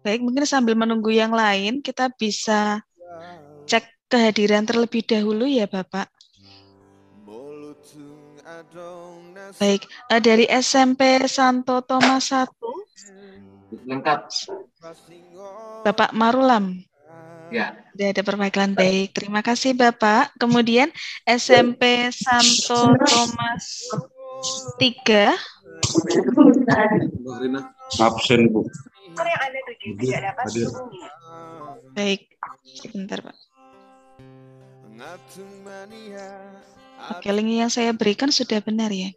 Baik, mungkin sambil menunggu yang lain, kita bisa cek kehadiran terlebih dahulu ya, Bapak. Baik, dari SMP Santo Thomas 1, Lengkap. Bapak Marulam. Ya. Sudah ada perwakilan, baik. Terima kasih, Bapak. Kemudian SMP Santo Thomas 3. Absen, Bu. Yang Anda tuju tidak dapat dihubungi. Baik, sebentar, Pak. Oke, link yang saya berikan sudah benar ya.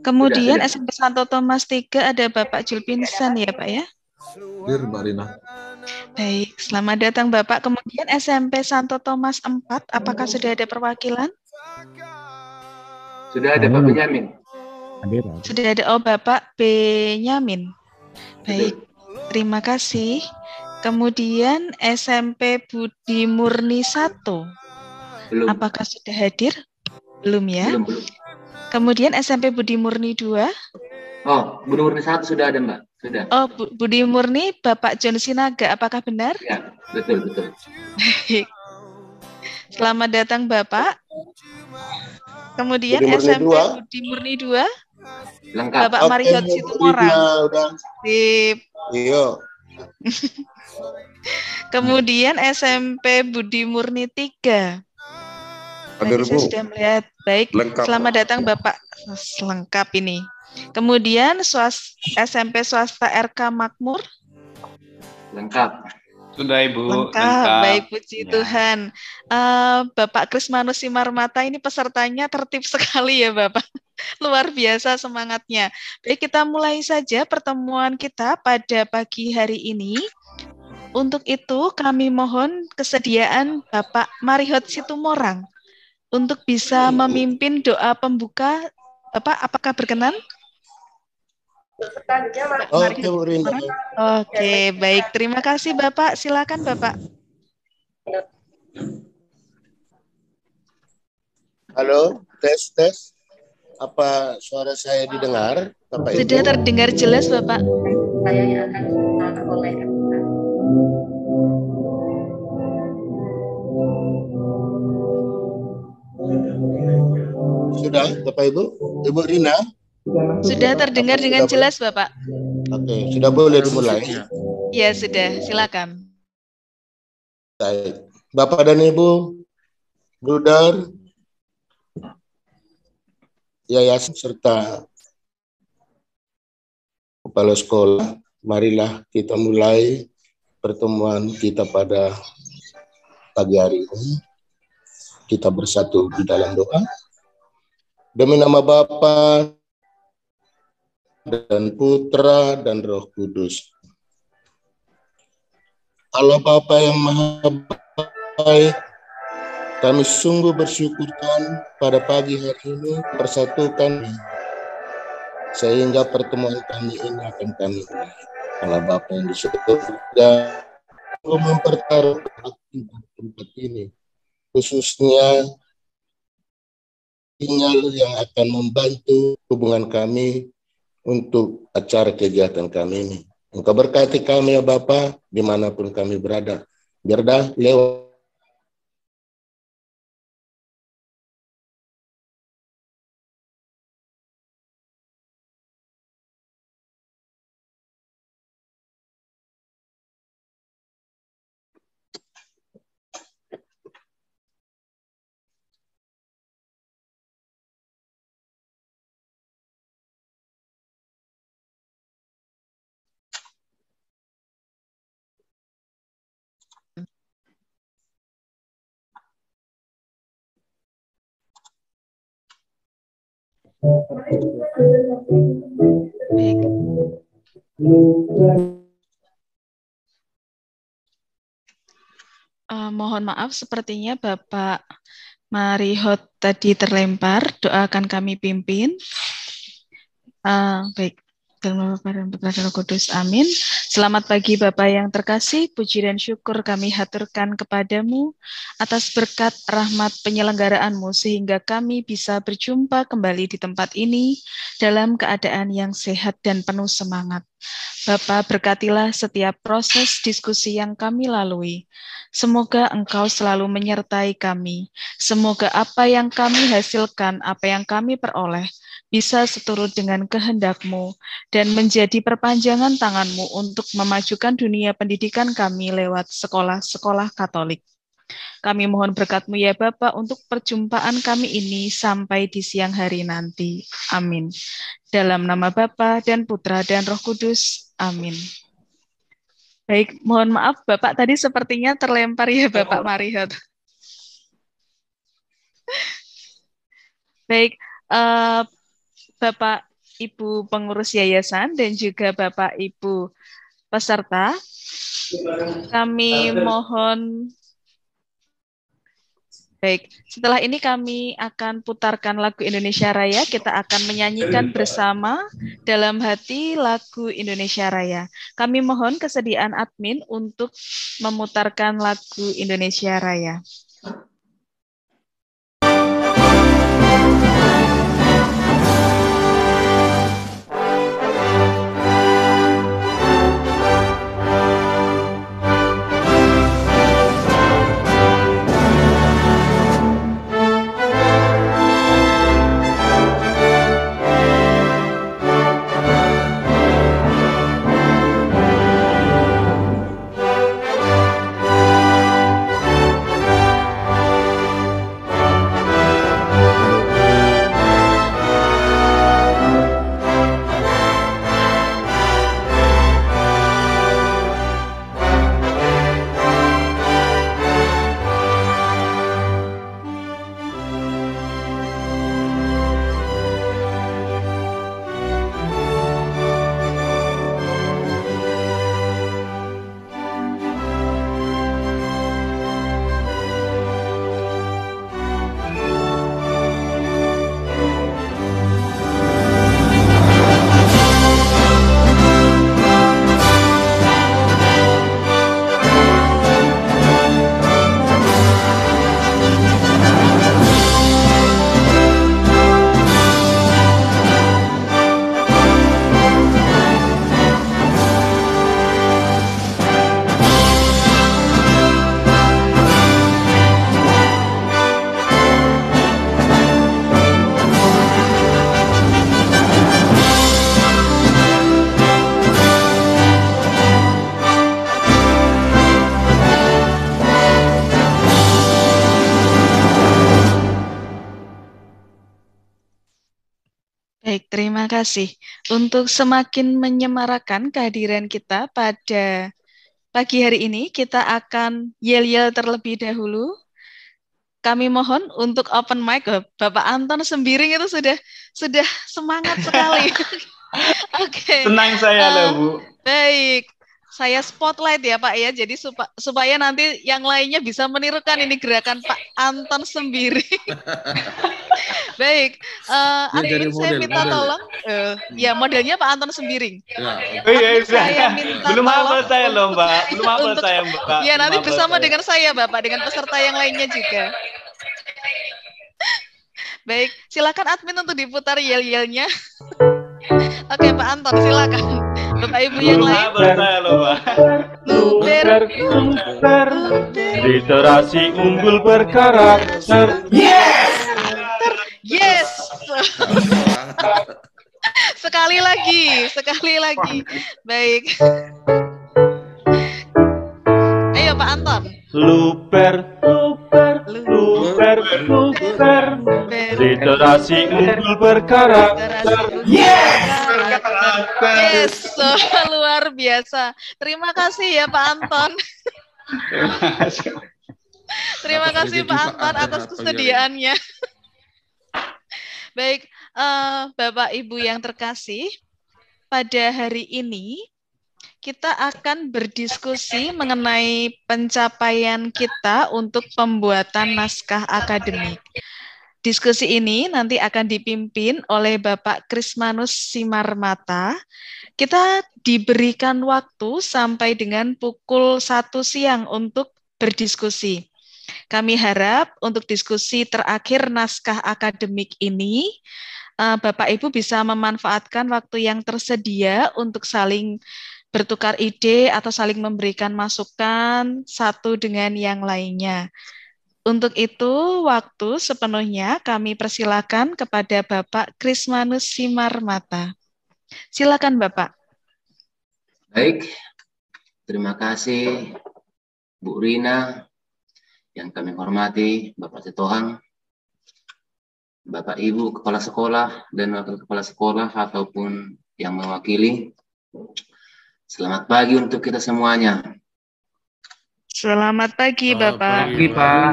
Kemudian Sudah. SMP Santo Thomas 3 ada Bapak Julpinsan ya, Pak ya. Dir, Mbak Rina. Baik, selamat datang Bapak. Kemudian SMP Santo Thomas 4, apakah sudah ada perwakilan? Sudah ada Pak Benyamin. Sudah ada, oh Bapak Benyamin. Baik, terima kasih. Kemudian SMP Budi Murni 1, Belum. apakah sudah hadir? Belum ya. Belum. Kemudian SMP Budi Murni 2. Oh, Budi Murni 1 sudah ada, Mbak. Sudah. Oh, Budi Murni Bapak John Sinaga, apakah benar? Ya, betul. Baik. Selamat datang Bapak. Kemudian Budi Murni SMP 2. Budi Murni 2. Lengkap. Bapak Marihot Situmorang. Sip. Iya. Kemudian SMP Budi Murni 3. Hadir, Saya Bu. sudah melihat. Baik, Lengkap. selamat datang Bapak. Lengkap ini. Kemudian SMP swasta RK Makmur. Lengkap. Sudah Ibu. Lengkap. Baik, puji Ya. Tuhan. Bapak Krismanus Simarmata ini pesertanya tertib sekali ya Bapak. Luar biasa semangatnya. Baik, kita mulai saja pertemuan kita pada pagi hari ini. Untuk itu kami mohon kesediaan Bapak Marihot Situmorang untuk bisa memimpin doa pembuka. Bapak, apakah berkenan? Oke, Bu Rina. Oke, baik. Terima kasih Bapak. Silakan Bapak. Halo, tes. Apa suara saya didengar, Bapak Ibu? Sudah terdengar jelas Bapak. Saya yang akan oleh Sudah, Bapak Ibu? Ibu Rina? Sudah terdengar dengan jelas Bapak. Oke, sudah boleh dimulai? Ya, sudah. Silakan. Baik. Bapak dan Ibu, Brudar, yayasan serta kepala sekolah, marilah kita mulai pertemuan kita pada pagi hari ini. Kita bersatu di dalam doa. Demi nama Bapa dan Putra dan Roh Kudus. Allah Bapa yang Maha Baik, kami sungguh bersyukur Tuhan pada pagi hari ini persatukan sehingga pertemuan kami ini akan kami mulai. Allah Bapa yang di surga mempertaruhkan tempat ini, khususnya sinyal yang akan membantu hubungan kami untuk acara kegiatan kami ini. Engkau berkati kami ya Bapa, dimanapun kami berada. Biarlah lewat Baik. Mohon maaf, sepertinya Bapak Marihot tadi terlempar. Doakan kami pimpin. Baik, Dalam nama Bapa dan Putra dan Roh Kudus. Amin. Selamat pagi Bapak yang terkasih, puji dan syukur kami haturkan kepadamu atas berkat rahmat penyelenggaraanmu sehingga kami bisa berjumpa kembali di tempat ini dalam keadaan yang sehat dan penuh semangat. Bapa, berkatilah setiap proses diskusi yang kami lalui. Semoga Engkau selalu menyertai kami. Semoga apa yang kami hasilkan, apa yang kami peroleh, bisa seturut dengan kehendak-Mu dan menjadi perpanjangan tangan-Mu untuk memajukan dunia pendidikan kami lewat sekolah-sekolah Katolik. Kami mohon berkat-Mu ya Bapa untuk perjumpaan kami ini sampai di siang hari nanti. Amin. Dalam nama Bapa dan Putra dan Roh Kudus. Amin. Baik, mohon maaf Bapak tadi sepertinya terlempar ya Bapak Marihat. Baik, Bapak Ibu pengurus yayasan dan juga Bapak Ibu peserta, kami mohon. Baik, setelah ini kami akan putarkan lagu Indonesia Raya. Kita akan menyanyikan bersama dalam hati lagu Indonesia Raya. Kami mohon kesediaan admin untuk memutarkan lagu Indonesia Raya. Baik, terima kasih. Untuk semakin menyemarakan kehadiran kita pada pagi hari ini, kita akan yel-yel terlebih dahulu. Kami mohon untuk open mic. Bapak Anton Sembiring itu sudah semangat sekali. Oke. Tenang saya loh, Bu. Baik. Saya spotlight ya Pak ya, jadi supaya nanti yang lainnya bisa menirukan ini gerakan Pak Anton Sembiring. Baik, admin saya minta tolong, ya modelnya Pak Anton Sembiring. Saya minta belum hafal saya loh Mbak, belum hafal saya Mbak. Ya nanti bersama dengan saya Bapak, dengan peserta yang lainnya juga. Baik, silakan admin untuk diputar yel-yelnya. Oke Pak Anton, silakan. Bapak Ibu yang lain. Luber, literasi unggul berkarakter. Yes. Sekali lagi. Baik. Ayo Pak Anton. Luber, literasi unggul berkarakter. Yes, luar biasa. Terima kasih ya Pak Anton. Terima kasih Pak Anton atas kesediaannya. Baik, Bapak Ibu yang terkasih, pada hari ini kita akan berdiskusi mengenai pencapaian kita untuk pembuatan naskah akademik. Diskusi ini nanti akan dipimpin oleh Bapak Krismanus Simarmata. Kita diberikan waktu sampai dengan pukul 1 siang untuk berdiskusi. Kami harap untuk diskusi terakhir naskah akademik ini, Bapak Ibu bisa memanfaatkan waktu yang tersedia untuk saling bertukar ide atau saling memberikan masukan satu dengan yang lainnya. Untuk itu, waktu sepenuhnya kami persilakan kepada Bapak Krismanus Simarmata. Silakan, Bapak. Baik, terima kasih Bu Rina, yang kami hormati Bapak Sitohang, Bapak Ibu Kepala Sekolah dan Wakil Kepala Sekolah ataupun yang mewakili. Selamat pagi untuk kita semuanya. Selamat pagi, Bapak. Pagi, Pak.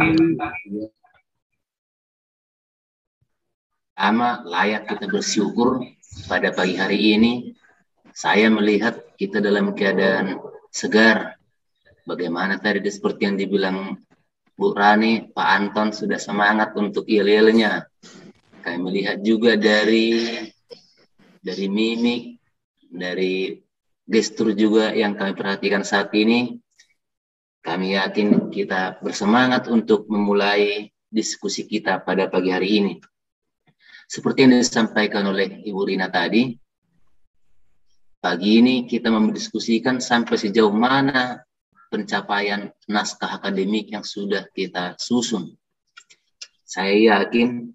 Pertama, layak kita bersyukur pada pagi hari ini. Saya melihat kita dalam keadaan segar. Bagaimana tadi seperti yang dibilang Bu Rani, Pak Anton sudah semangat untuk yel-yelnya. Kami melihat juga dari mimik, dari gestur juga yang kami perhatikan saat ini. Kami yakin kita bersemangat untuk memulai diskusi kita pada pagi hari ini. Seperti yang disampaikan oleh Ibu Rina tadi, pagi ini kita mendiskusikan sampai sejauh mana pencapaian naskah akademik yang sudah kita susun. Saya yakin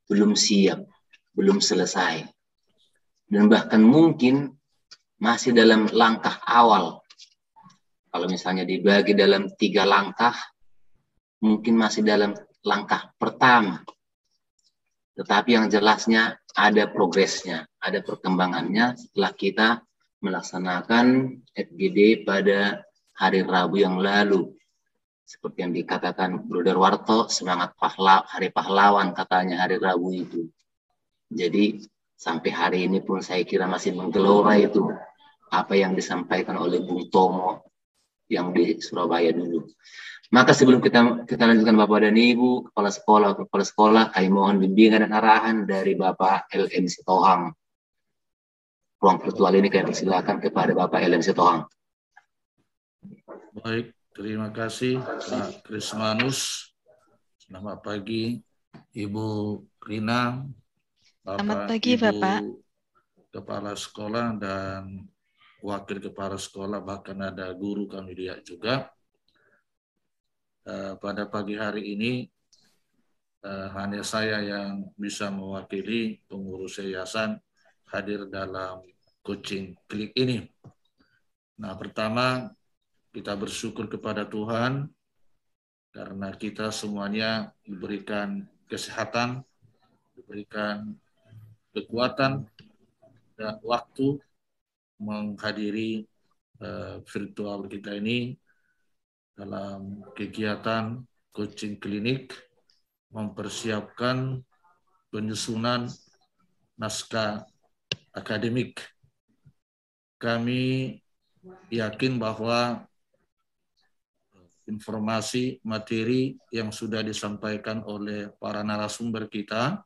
belum siap, belum selesai, dan bahkan mungkin masih dalam langkah awal. Kalau misalnya dibagi dalam 3 langkah, mungkin masih dalam langkah pertama. Tetapi yang jelasnya ada progresnya, ada perkembangannya setelah kita melaksanakan FGD pada hari Rabu yang lalu. Seperti yang dikatakan Bruder Warto, semangat hari pahlawan katanya hari Rabu itu. Jadi sampai hari ini pun saya kira masih menggelora itu apa yang disampaikan oleh Bung Tomo yang di Surabaya dulu. Maka sebelum kita lanjutkan Bapak dan Ibu, Kepala Sekolah, kami mohon bimbingan dan arahan dari Bapak LM Sitohang. Ruang virtual ini kami persilakan kepada Bapak LM Sitohang. Baik, terima kasih Pak Krismanus. Selamat pagi Ibu Rina, Selamat pagi, Bapak. Kepala Sekolah dan Wakil Kepala Sekolah, bahkan ada guru kami lihat juga. Pada pagi hari ini hanya saya yang bisa mewakili pengurus yayasan hadir dalam coaching klik ini. Nah, pertama kita bersyukur kepada Tuhan karena kita semuanya diberikan kesehatan, diberikan kekuatan dan waktu menghadiri virtual kita ini dalam kegiatan coaching klinik mempersiapkan penyusunan naskah akademik. Kami yakin bahwa informasi materi yang sudah disampaikan oleh para narasumber kita,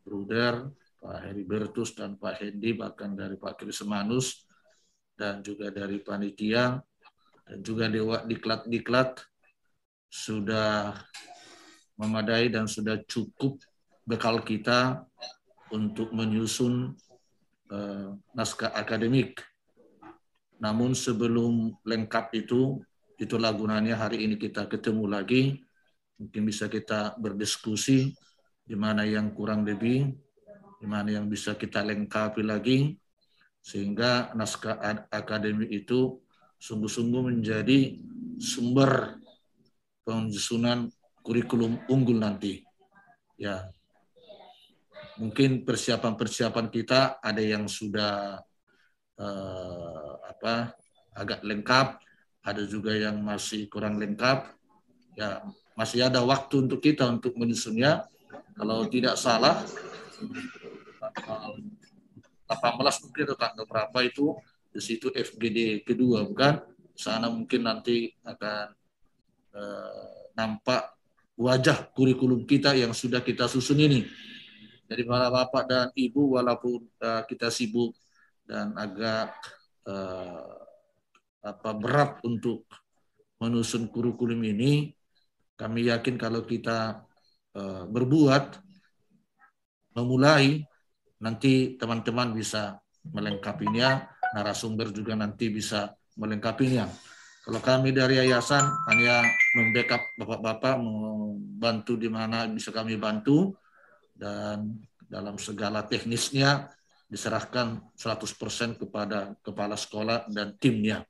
Bruder, Pak Heribertus dan Pak Hendi, bahkan dari Pak Krismanus, dan juga dari panitia, dan juga Dewa Diklat sudah memadai dan sudah cukup bekal kita untuk menyusun naskah akademik. Namun sebelum lengkap itulah gunanya hari ini kita ketemu lagi. Mungkin bisa kita berdiskusi di mana yang kurang lebih, di mana yang bisa kita lengkapi lagi, sehingga naskah akademik itu sungguh-sungguh menjadi sumber penyusunan kurikulum unggul nanti. Ya, mungkin persiapan kita ada yang sudah agak lengkap, ada juga yang masih kurang lengkap. Ya, masih ada waktu untuk kita untuk menyusunnya. Kalau tidak salah, 18 mungkin atau tanggal berapa itu, di situ FGD kedua, bukan? Sana mungkin nanti akan nampak wajah kurikulum kita yang sudah kita susun ini. Jadi para bapak dan ibu, walaupun kita sibuk dan agak berat untuk menyusun kurikulum ini, kami yakin kalau kita berbuat, memulai, nanti teman-teman bisa melengkapinya, narasumber juga nanti bisa melengkapinya. Kalau kami dari yayasan hanya membackup bapak-bapak, membantu di mana bisa kami bantu, dan dalam segala teknisnya diserahkan 100% kepada kepala sekolah dan timnya.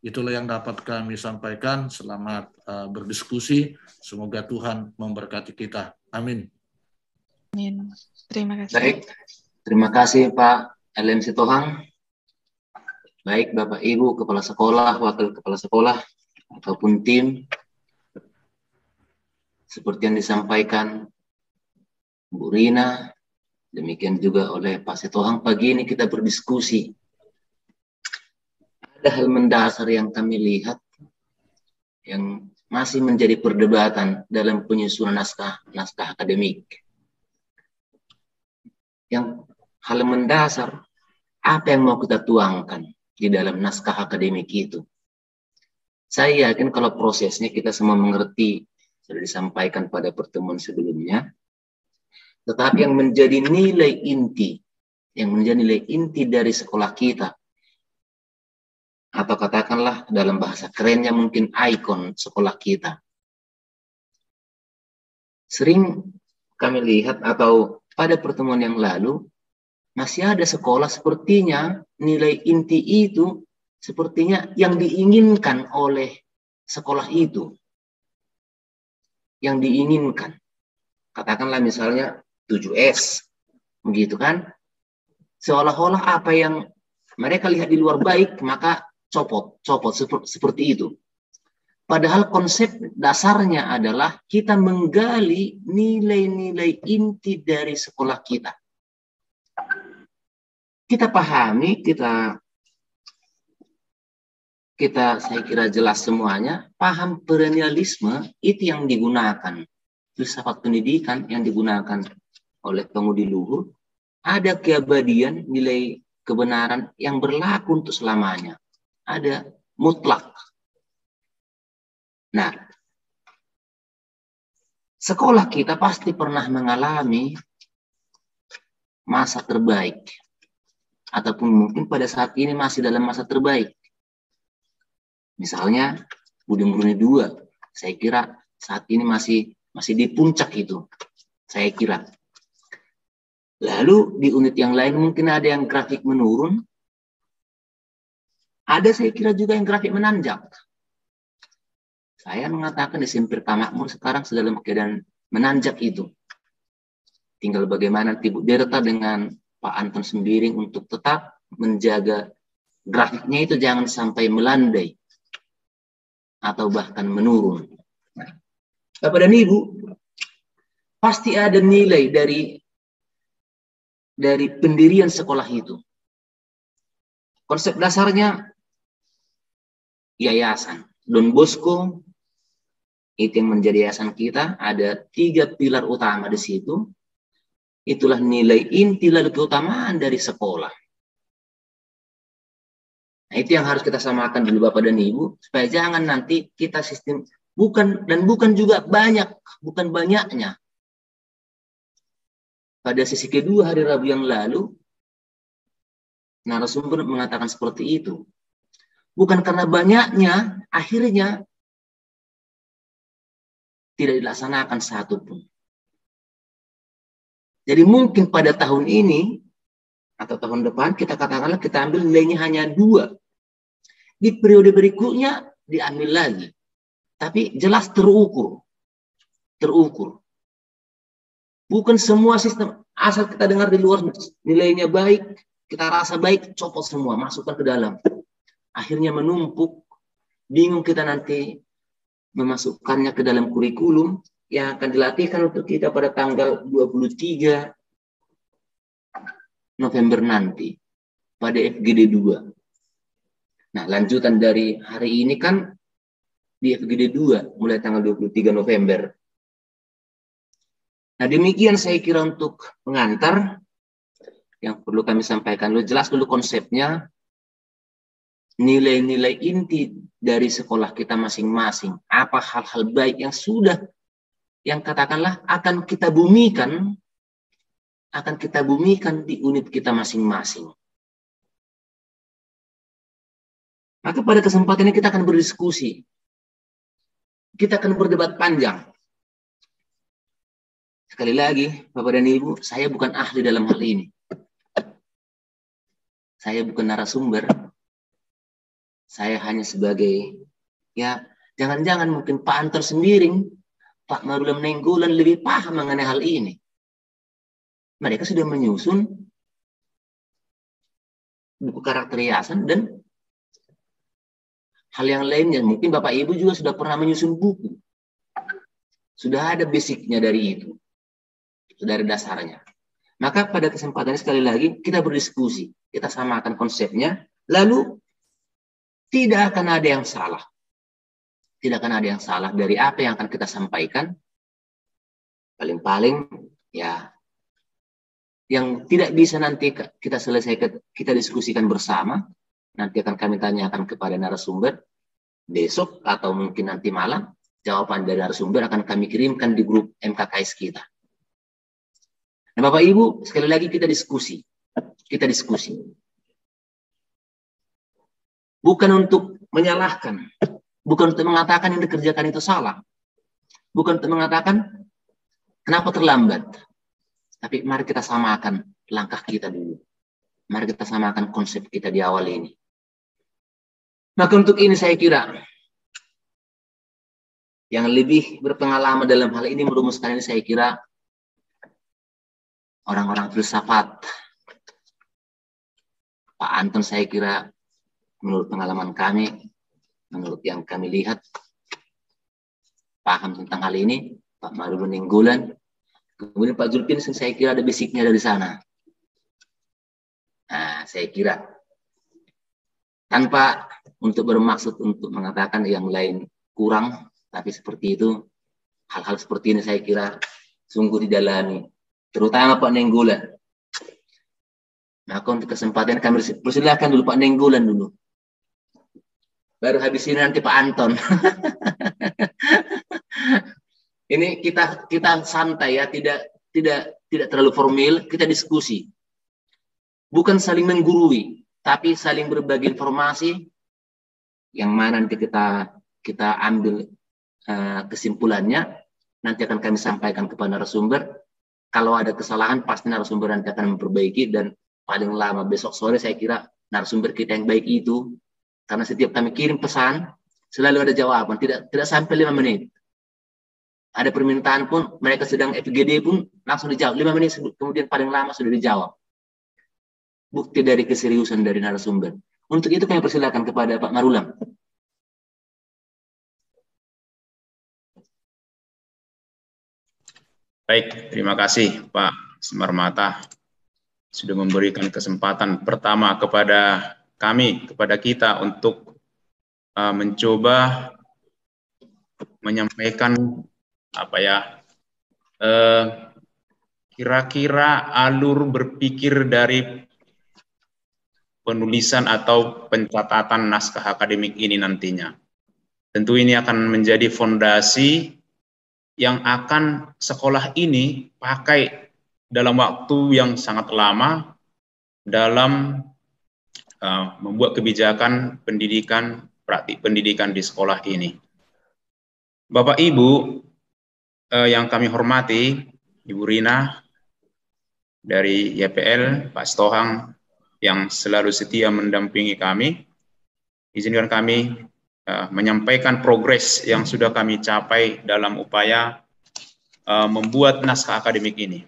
Itulah yang dapat kami sampaikan. Selamat berdiskusi. Semoga Tuhan memberkati kita. Amin. Amin. Terima kasih. Baik, terima kasih Pak LM Sitohang. Baik Bapak Ibu Kepala Sekolah, Wakil Kepala Sekolah, ataupun tim, seperti yang disampaikan Bu Rina, demikian juga oleh Pak Sitohang, pagi ini kita berdiskusi. Ada hal mendasar yang kami lihat yang masih menjadi perdebatan dalam penyusunan naskah akademik. Yang hal mendasar, apa yang mau kita tuangkan di dalam naskah akademik itu. Saya yakin kalau prosesnya kita semua mengerti, sudah disampaikan pada pertemuan sebelumnya, tetapi yang menjadi nilai inti, dari sekolah kita, atau katakanlah dalam bahasa kerennya mungkin ikon sekolah kita. Sering kami lihat atau pada pertemuan yang lalu, masih ada sekolah sepertinya nilai inti itu sepertinya yang diinginkan oleh sekolah itu. Yang diinginkan. Katakanlah misalnya 7S. Begitu kan? Seolah-olah apa yang mereka lihat di luar baik, maka copot seperti itu. Padahal konsep dasarnya adalah kita menggali nilai-nilai inti dari sekolah kita. Kita pahami, kita saya kira jelas semuanya, paham perennialisme itu yang digunakan, filsafat pendidikan yang digunakan oleh pemudi luhur, ada keabadian nilai kebenaran yang berlaku untuk selamanya, ada mutlak. Nah, sekolah kita pasti pernah mengalami masa terbaik, ataupun mungkin pada saat ini masih dalam masa terbaik. Misalnya Budi Murni 2, saya kira saat ini masih di puncak itu, saya kira. Lalu di unit yang lain mungkin ada yang grafik menurun, ada saya kira juga yang grafik menanjak. Saya mengatakan di Simpir Kamakmur sekarang dalam keadaan menanjak itu. Tinggal bagaimana Ibu Derta dengan Pak Anton Sembiring untuk tetap menjaga grafiknya itu jangan sampai melandai atau bahkan menurun. Nah, Bapak dan Ibu, pasti ada nilai dari pendirian sekolah itu. Konsep dasarnya yayasan Don Bosco itu yang menjadi yayasan kita, ada 3 pilar utama di situ. Itulah nilai inti lalu keutamaan dari sekolah. Nah, itu yang harus kita samakan dulu Bapak dan Ibu, supaya jangan nanti kita sistem bukan juga bukan banyaknya. Pada sesi kedua hari Rabu yang lalu, narasumber mengatakan seperti itu. Bukan karena banyaknya, akhirnya tidak dilaksanakan satu pun. Jadi mungkin pada tahun ini atau tahun depan kita katakanlah kita ambil nilainya hanya 2. Di periode berikutnya diambil lagi. Tapi jelas terukur. Bukan semua sistem asal kita dengar di luar nilainya baik, kita rasa baik, copot semua, masukkan ke dalam. Akhirnya menumpuk, bingung kita nanti memasukkannya ke dalam kurikulum yang akan dilatihkan untuk kita pada tanggal 23 November nanti pada FGD 2. Nah, lanjutan dari hari ini kan di FGD 2 mulai tanggal 23 November. Nah, demikian saya kira untuk pengantar yang perlu kami sampaikan. Lu jelas dulu konsepnya, nilai-nilai inti dari sekolah kita masing-masing. Apa hal-hal baik yang sudah, yang katakanlah akan kita bumikan di unit kita masing-masing. Maka pada kesempatan ini kita akan berdiskusi. Kita akan berdebat panjang. Sekali lagi, Bapak dan Ibu, saya bukan ahli dalam hal ini. Saya bukan narasumber. Saya hanya sebagai, ya, jangan-jangan mungkin Pak Anton sendiri, Pak Marulam Nainggolan lebih paham mengenai hal ini. Mereka sudah menyusun buku karakter hiasan dan hal yang lainnya. Mungkin Bapak Ibu juga sudah pernah menyusun buku. Sudah ada basicnya dari itu. Sudah ada dasarnya. Maka pada kesempatan ini sekali lagi kita berdiskusi. Kita samakan konsepnya. Lalu tidak akan ada yang salah. Tidak akan ada yang salah dari apa yang akan kita sampaikan. Paling-paling ya yang tidak bisa nanti kita selesaikan, kita diskusikan bersama. Nanti akan kami tanyakan kepada narasumber besok atau mungkin nanti malam. Jawaban dari narasumber akan kami kirimkan di grup MKKS kita. Nah, Bapak Ibu, sekali lagi kita diskusi. Kita diskusi. Bukan untuk menyalahkan. Bukan untuk mengatakan yang dikerjakan itu salah. Bukan untuk mengatakan kenapa terlambat. Tapi mari kita samakan langkah kita dulu. Mari kita samakan konsep kita di awal ini. Maka untuk ini saya kira yang lebih berpengalaman dalam hal ini merumuskan ini saya kira orang-orang filsafat. Pak Anton saya kira menurut pengalaman kami, menurut yang kami lihat, paham tentang hal ini. Pak Marulam Nainggolan. Kemudian Pak Zulkifli saya kira ada basicnya dari sana. Nah, saya kira tanpa untuk bermaksud untuk mengatakan yang lain kurang, tapi seperti itu, hal-hal seperti ini saya kira sungguh didalami, terutama Pak Nainggolan. Maka untuk kesempatan kami persilakan dulu Pak Nainggolan dulu. Baru habis ini nanti Pak Anton. Ini kita santai ya, tidak terlalu formal, kita diskusi. Bukan saling menggurui, tapi saling berbagi informasi yang mana nanti kita ambil kesimpulannya, nanti akan kami sampaikan kepada narasumber. Kalau ada kesalahan pasti narasumber nanti akan memperbaiki, dan paling lama besok sore saya kira narasumber kita yang baik itu, karena setiap kami kirim pesan selalu ada jawaban, tidak sampai 5 menit. Ada permintaan pun, mereka sedang FGD pun langsung dijawab. 5 menit kemudian paling lama sudah dijawab. Bukti dari keseriusan dari narasumber. Untuk itu kami persilakan kepada Pak Marulam. Baik, terima kasih Pak Marmata sudah memberikan kesempatan pertama kepada kami, kepada kita untuk mencoba menyampaikan kira-kira alur berpikir dari penulisan atau pencatatan naskah akademik ini nantinya. Tentu ini akan menjadi fondasi yang akan sekolah ini pakai dalam waktu yang sangat lama dalam membuat kebijakan pendidikan, praktik pendidikan di sekolah ini. Bapak Ibu yang kami hormati, Ibu Rina dari YPL, Pak Stohang yang selalu setia mendampingi kami, izinkan kami menyampaikan progres yang sudah kami capai dalam upaya membuat naskah akademik ini.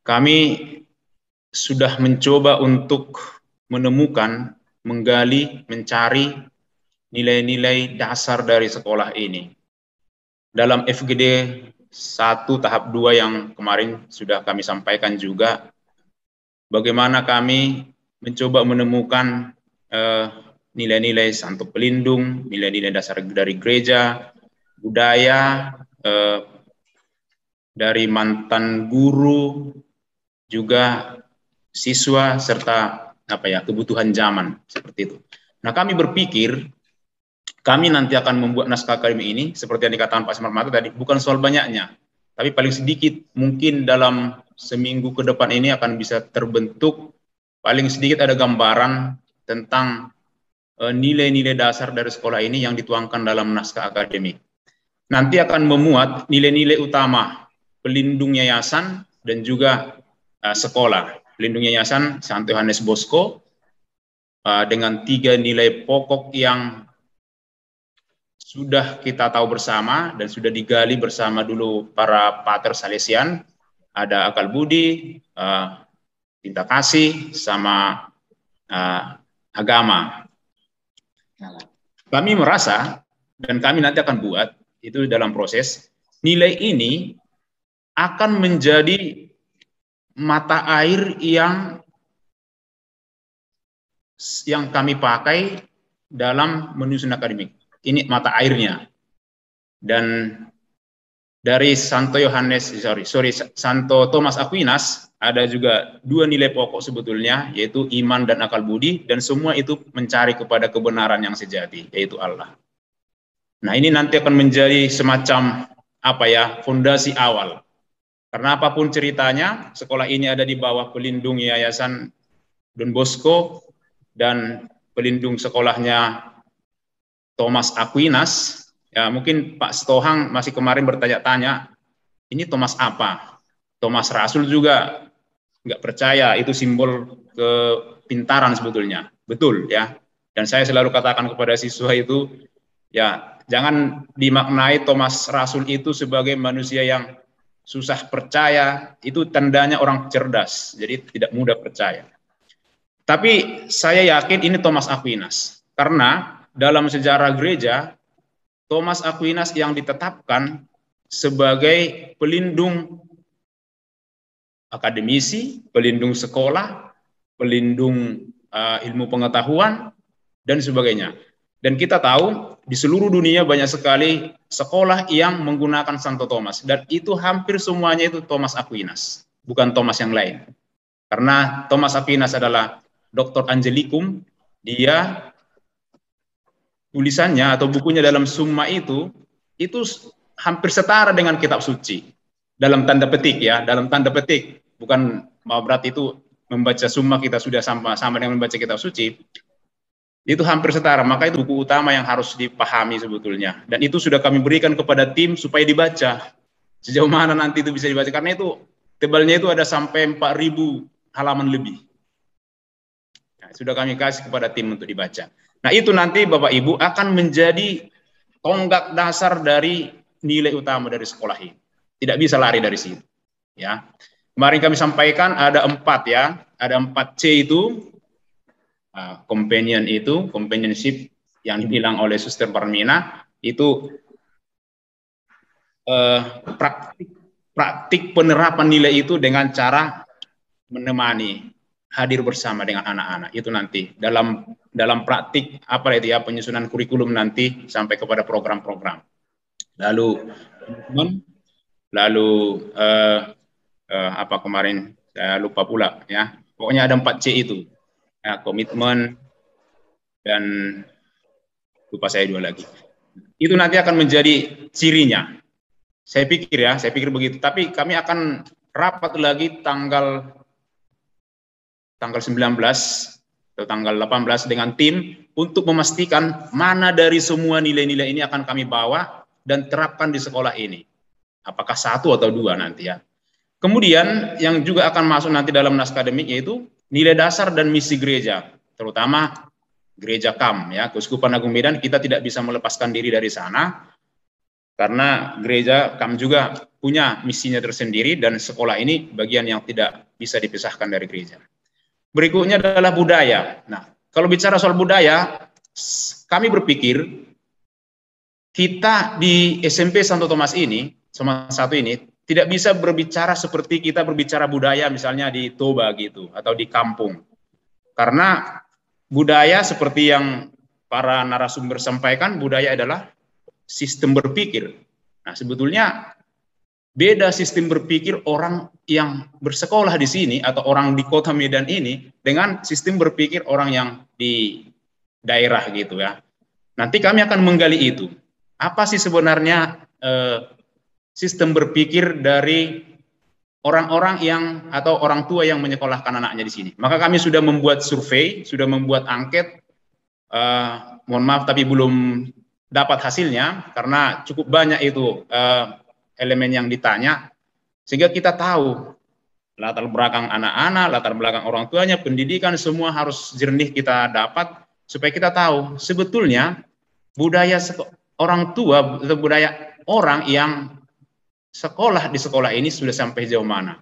Kami sudah mencoba untuk menemukan, menggali, mencari nilai-nilai dasar dari sekolah ini. Dalam FGD 1 tahap 2 yang kemarin sudah kami sampaikan juga, bagaimana kami mencoba menemukan nilai-nilai Santo Pelindung, nilai-nilai dasar dari gereja, budaya, dari mantan guru, juga siswa, serta kebutuhan zaman seperti itu. Nah, kami berpikir kami nanti akan membuat naskah akademik ini seperti yang dikatakan Pak Simarmata tadi, bukan soal banyaknya, tapi paling sedikit mungkin dalam seminggu ke depan ini akan bisa terbentuk paling sedikit ada gambaran tentang nilai-nilai dasar dari sekolah ini yang dituangkan dalam naskah akademik. Nanti akan memuat nilai-nilai utama pelindung yayasan dan juga sekolah. Pelindung yayasan Santo Yohanes Bosco dengan 3 nilai pokok yang sudah kita tahu bersama dan sudah digali bersama dulu para pater Salesian. Ada akal budi, cinta kasih, sama agama. Kami merasa, dan kami nanti akan buat, itu dalam proses, nilai ini akan menjadi mata air yang kami pakai dalam menyusun akademik. Ini mata airnya. Dan dari Santo Thomas Aquinas ada juga 2 nilai pokok sebetulnya, yaitu iman dan akal budi, dan semua itu mencari kepada kebenaran yang sejati, yaitu Allah. Nah, ini nanti akan menjadi semacam fondasi awal. Karena apapun ceritanya, sekolah ini ada di bawah pelindung Yayasan Don Bosco dan pelindung sekolahnya Thomas Aquinas. Ya, mungkin Pak Stohang masih kemarin bertanya-tanya, ini Thomas apa? Thomas Rasul juga nggak percaya, itu simbol kepintaran sebetulnya. Betul ya. Dan saya selalu katakan kepada siswa itu, ya jangan dimaknai Thomas Rasul itu sebagai manusia yang susah percaya, itu tandanya orang cerdas, jadi tidak mudah percaya. Tapi saya yakin ini Thomas Aquinas, karena dalam sejarah gereja, Thomas Aquinas yang ditetapkan sebagai pelindung akademisi, pelindung sekolah, pelindung ilmu pengetahuan, dan sebagainya. Dan kita tahu di seluruh dunia banyak sekali sekolah yang menggunakan Santo Thomas, dan itu hampir semuanya itu Thomas Aquinas, bukan Thomas yang lain. Karena Thomas Aquinas adalah Doktor Angelicum, dia tulisannya atau bukunya dalam Summa itu hampir setara dengan kitab suci. Dalam tanda petik ya, dalam tanda petik, bukan berarti itu membaca Summa kita sudah sama dengan membaca kitab suci. Itu hampir setara, maka itu buku utama yang harus dipahami sebetulnya. Dan itu sudah kami berikan kepada tim supaya dibaca. Sejauh mana nanti itu bisa dibaca, karena itu tebalnya itu ada sampai 4.000 halaman lebih. Nah, sudah kami kasih kepada tim untuk dibaca. Nah, itu nanti Bapak Ibu akan menjadi tonggak dasar dari nilai utama dari sekolah ini. Tidak bisa lari dari situ. Ya. Kemarin kami sampaikan ada 4 ya, ada 4C itu. Companionship yang dibilang oleh Suster Parmina itu praktik penerapan nilai itu dengan cara menemani, hadir bersama dengan anak-anak. Itu nanti dalam praktik penyusunan kurikulum nanti sampai kepada program-program. Lalu kemarin saya lupa pula ya. Pokoknya ada 4C itu. Ya, komitmen, dan lupa saya 2 lagi. Itu nanti akan menjadi cirinya. Saya pikir begitu. Tapi kami akan rapat lagi tanggal 19 atau tanggal 18 dengan tim untuk memastikan mana dari semua nilai-nilai ini akan kami bawa dan terapkan di sekolah ini. Apakah 1 atau 2 nanti ya. Kemudian yang juga akan masuk nanti dalam naskah akademik yaitu nilai dasar dan misi gereja, terutama gereja KAM ya, Keuskupan Agung Medan. Kita tidak bisa melepaskan diri dari sana karena gereja KAM juga punya misinya tersendiri dan sekolah ini bagian yang tidak bisa dipisahkan dari gereja. Berikutnya adalah budaya. Nah, kalau bicara soal budaya, kami berpikir kita di SMP Santo Thomas ini, sama 1 ini, tidak bisa berbicara seperti kita berbicara budaya misalnya di Toba gitu, atau di kampung. Karena budaya seperti yang para narasumber sampaikan, budaya adalah sistem berpikir. Nah, sebetulnya beda sistem berpikir orang yang bersekolah di sini atau orang di kota Medan ini dengan sistem berpikir orang yang di daerah gitu ya. Nanti kami akan menggali itu. Apa sih sebenarnya sistem berpikir dari orang-orang yang atau orang tua yang menyekolahkan anaknya di sini. Maka kami sudah membuat survei, sudah membuat angket. Mohon maaf tapi belum dapat hasilnya karena cukup banyak itu elemen yang ditanya, sehingga kita tahu latar belakang anak-anak, latar belakang orang tuanya, pendidikan, semua harus jernih kita dapat supaya kita tahu sebetulnya budaya orang tua atau budaya orang yang sekolah di sekolah ini sudah sampai jauh mana.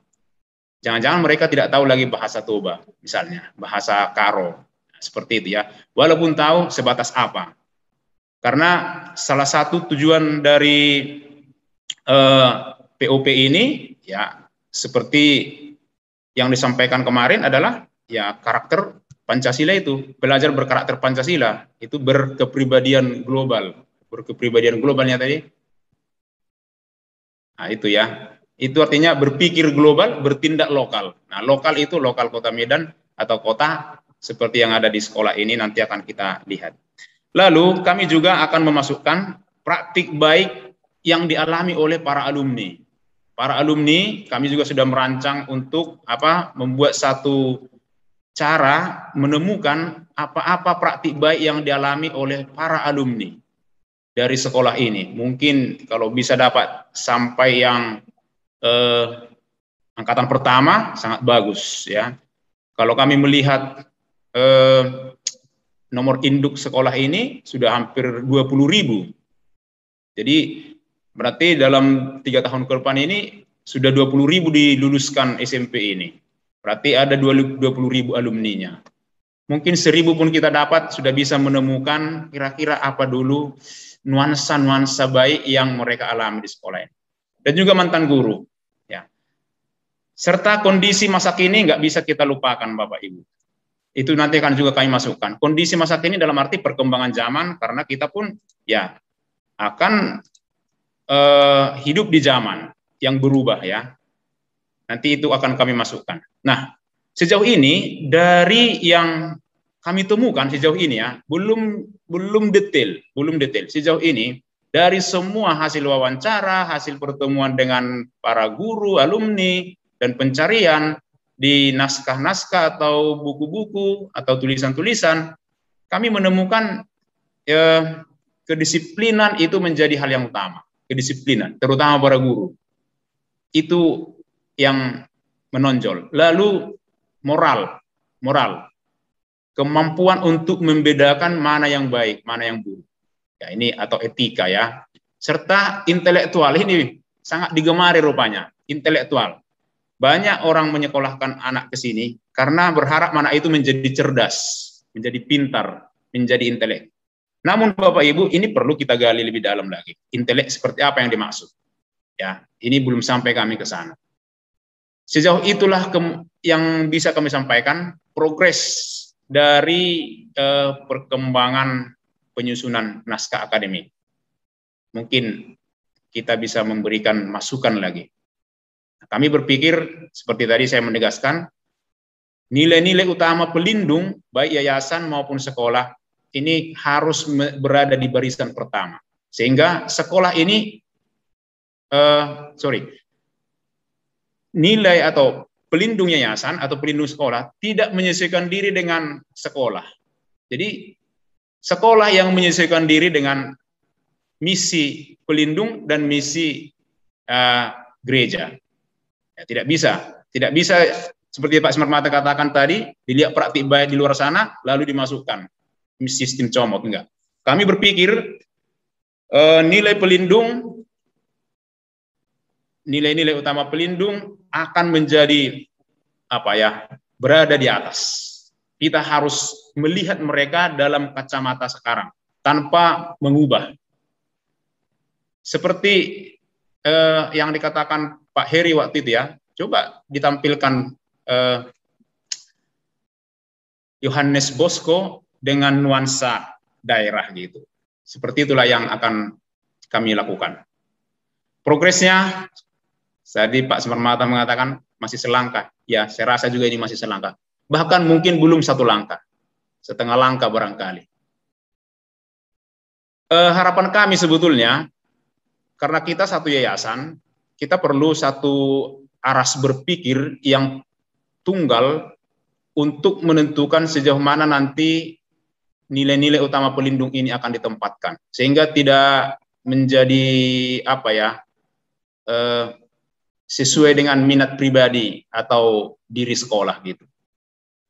Jangan-jangan mereka tidak tahu lagi bahasa Toba, misalnya, bahasa Karo, seperti itu ya. Walaupun tahu sebatas apa. Karena salah satu tujuan dari POP ini, ya, seperti yang disampaikan kemarin adalah, ya, karakter Pancasila itu, belajar berkarakter Pancasila, itu berkepribadian global. Berkepribadian globalnya tadi. Nah, itu ya. Itu artinya berpikir global, bertindak lokal. Nah, lokal itu lokal Kota Medan atau kota seperti yang ada di sekolah ini nanti akan kita lihat. Lalu kami juga akan memasukkan praktik baik yang dialami oleh para alumni. Para alumni kami juga sudah merancang untuk membuat satu cara menemukan apa-apa praktik baik yang dialami oleh para alumni dari sekolah ini. Mungkin kalau bisa dapat sampai yang angkatan pertama sangat bagus ya. Kalau kami melihat nomor induk sekolah ini sudah hampir 20.000. Jadi berarti dalam 3 tahun ke depan ini sudah 20.000 diluluskan SMP ini. Berarti ada 20.000 alumninya. Mungkin 1.000 pun kita dapat sudah bisa menemukan kira-kira apa dulu nuansa-nuansa baik yang mereka alami di sekolah ini. Dan juga mantan guru. Ya. Serta kondisi masa kini nggak bisa kita lupakan Bapak Ibu. Itu nanti akan juga kami masukkan. Kondisi masa kini dalam arti perkembangan zaman, karena kita pun ya akan hidup di zaman yang berubah ya. Nanti itu akan kami masukkan. Nah, sejauh ini dari yang kami temukan sejauh ini ya, belum detail. Sejauh ini dari semua hasil wawancara, hasil pertemuan dengan para guru, alumni, dan pencarian di naskah-naskah atau buku-buku atau tulisan-tulisan, kami menemukan kedisiplinan itu menjadi hal yang utama. Kedisiplinan, terutama para guru. Itu yang menonjol. Lalu moral. Kemampuan untuk membedakan mana yang baik, mana yang buruk. Ya, ini atau etika ya. Serta intelektual ini sangat digemari rupanya, intelektual. Banyak orang menyekolahkan anak ke sini karena berharap anak itu menjadi cerdas, menjadi pintar, menjadi intelek. Namun Bapak Ibu, ini perlu kita gali lebih dalam lagi. Intelek seperti apa yang dimaksud? Ya, ini belum sampai kami ke sana. Sejauh itulah yang bisa kami sampaikan progres dari perkembangan penyusunan naskah akademik. Mungkin kita bisa memberikan masukan lagi. Kami berpikir, seperti tadi saya menegaskan, nilai-nilai utama pelindung, baik yayasan maupun sekolah, ini harus berada di barisan pertama. Sehingga sekolah ini, nilai atau pelindung yayasan atau pelindung sekolah tidak menyesuaikan diri dengan sekolah. Jadi, sekolah yang menyesuaikan diri dengan misi pelindung dan misi gereja. Ya, tidak bisa seperti Pak Smarmata katakan tadi, dilihat praktik baik di luar sana, lalu dimasukkan sistem comot, enggak. Kami berpikir nilai-nilai utama pelindung akan menjadi berada di atas. Kita harus melihat mereka dalam kacamata sekarang tanpa mengubah. Seperti yang dikatakan Pak Heri waktu itu ya, coba ditampilkan Yohanes Bosco dengan nuansa daerah gitu. Seperti itulah yang akan kami lakukan. Progresnya Tadi Pak Simarmata mengatakan masih selangkah. Ya, saya rasa juga ini masih selangkah. Bahkan mungkin belum satu langkah. Setengah langkah barangkali. Harapan kami sebetulnya, karena kita satu yayasan, kita perlu satu aras berpikir yang tunggal untuk menentukan sejauh mana nanti nilai-nilai utama pelindung ini akan ditempatkan. Sehingga tidak menjadi sesuai dengan minat pribadi atau diri sekolah gitu.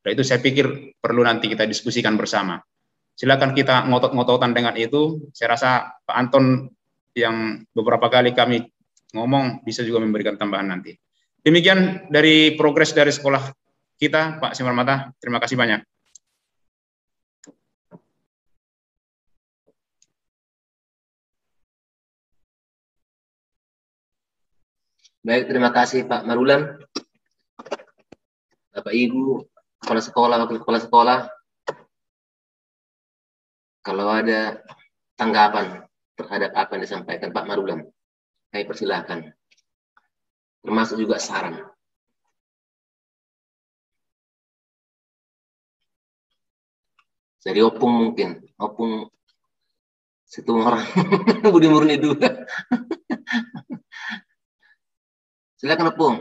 Nah, itu saya pikir perlu nanti kita diskusikan bersama. Silakan kita ngotot-ngototan dengan itu. Saya rasa Pak Anton yang beberapa kali kami ngomong bisa juga memberikan tambahan nanti. Demikian dari progres dari sekolah kita, Pak Simarmata. Terima kasih banyak. Baik, terima kasih Pak Marulam. Bapak Ibu, kepala sekolah, wakil kepala sekolah, kalau ada tanggapan terhadap apa yang disampaikan Pak Marulam, saya persilahkan. Termasuk juga saran. Dari Opung mungkin, Opung situ orang Budi Murni juga. Silakan Opung.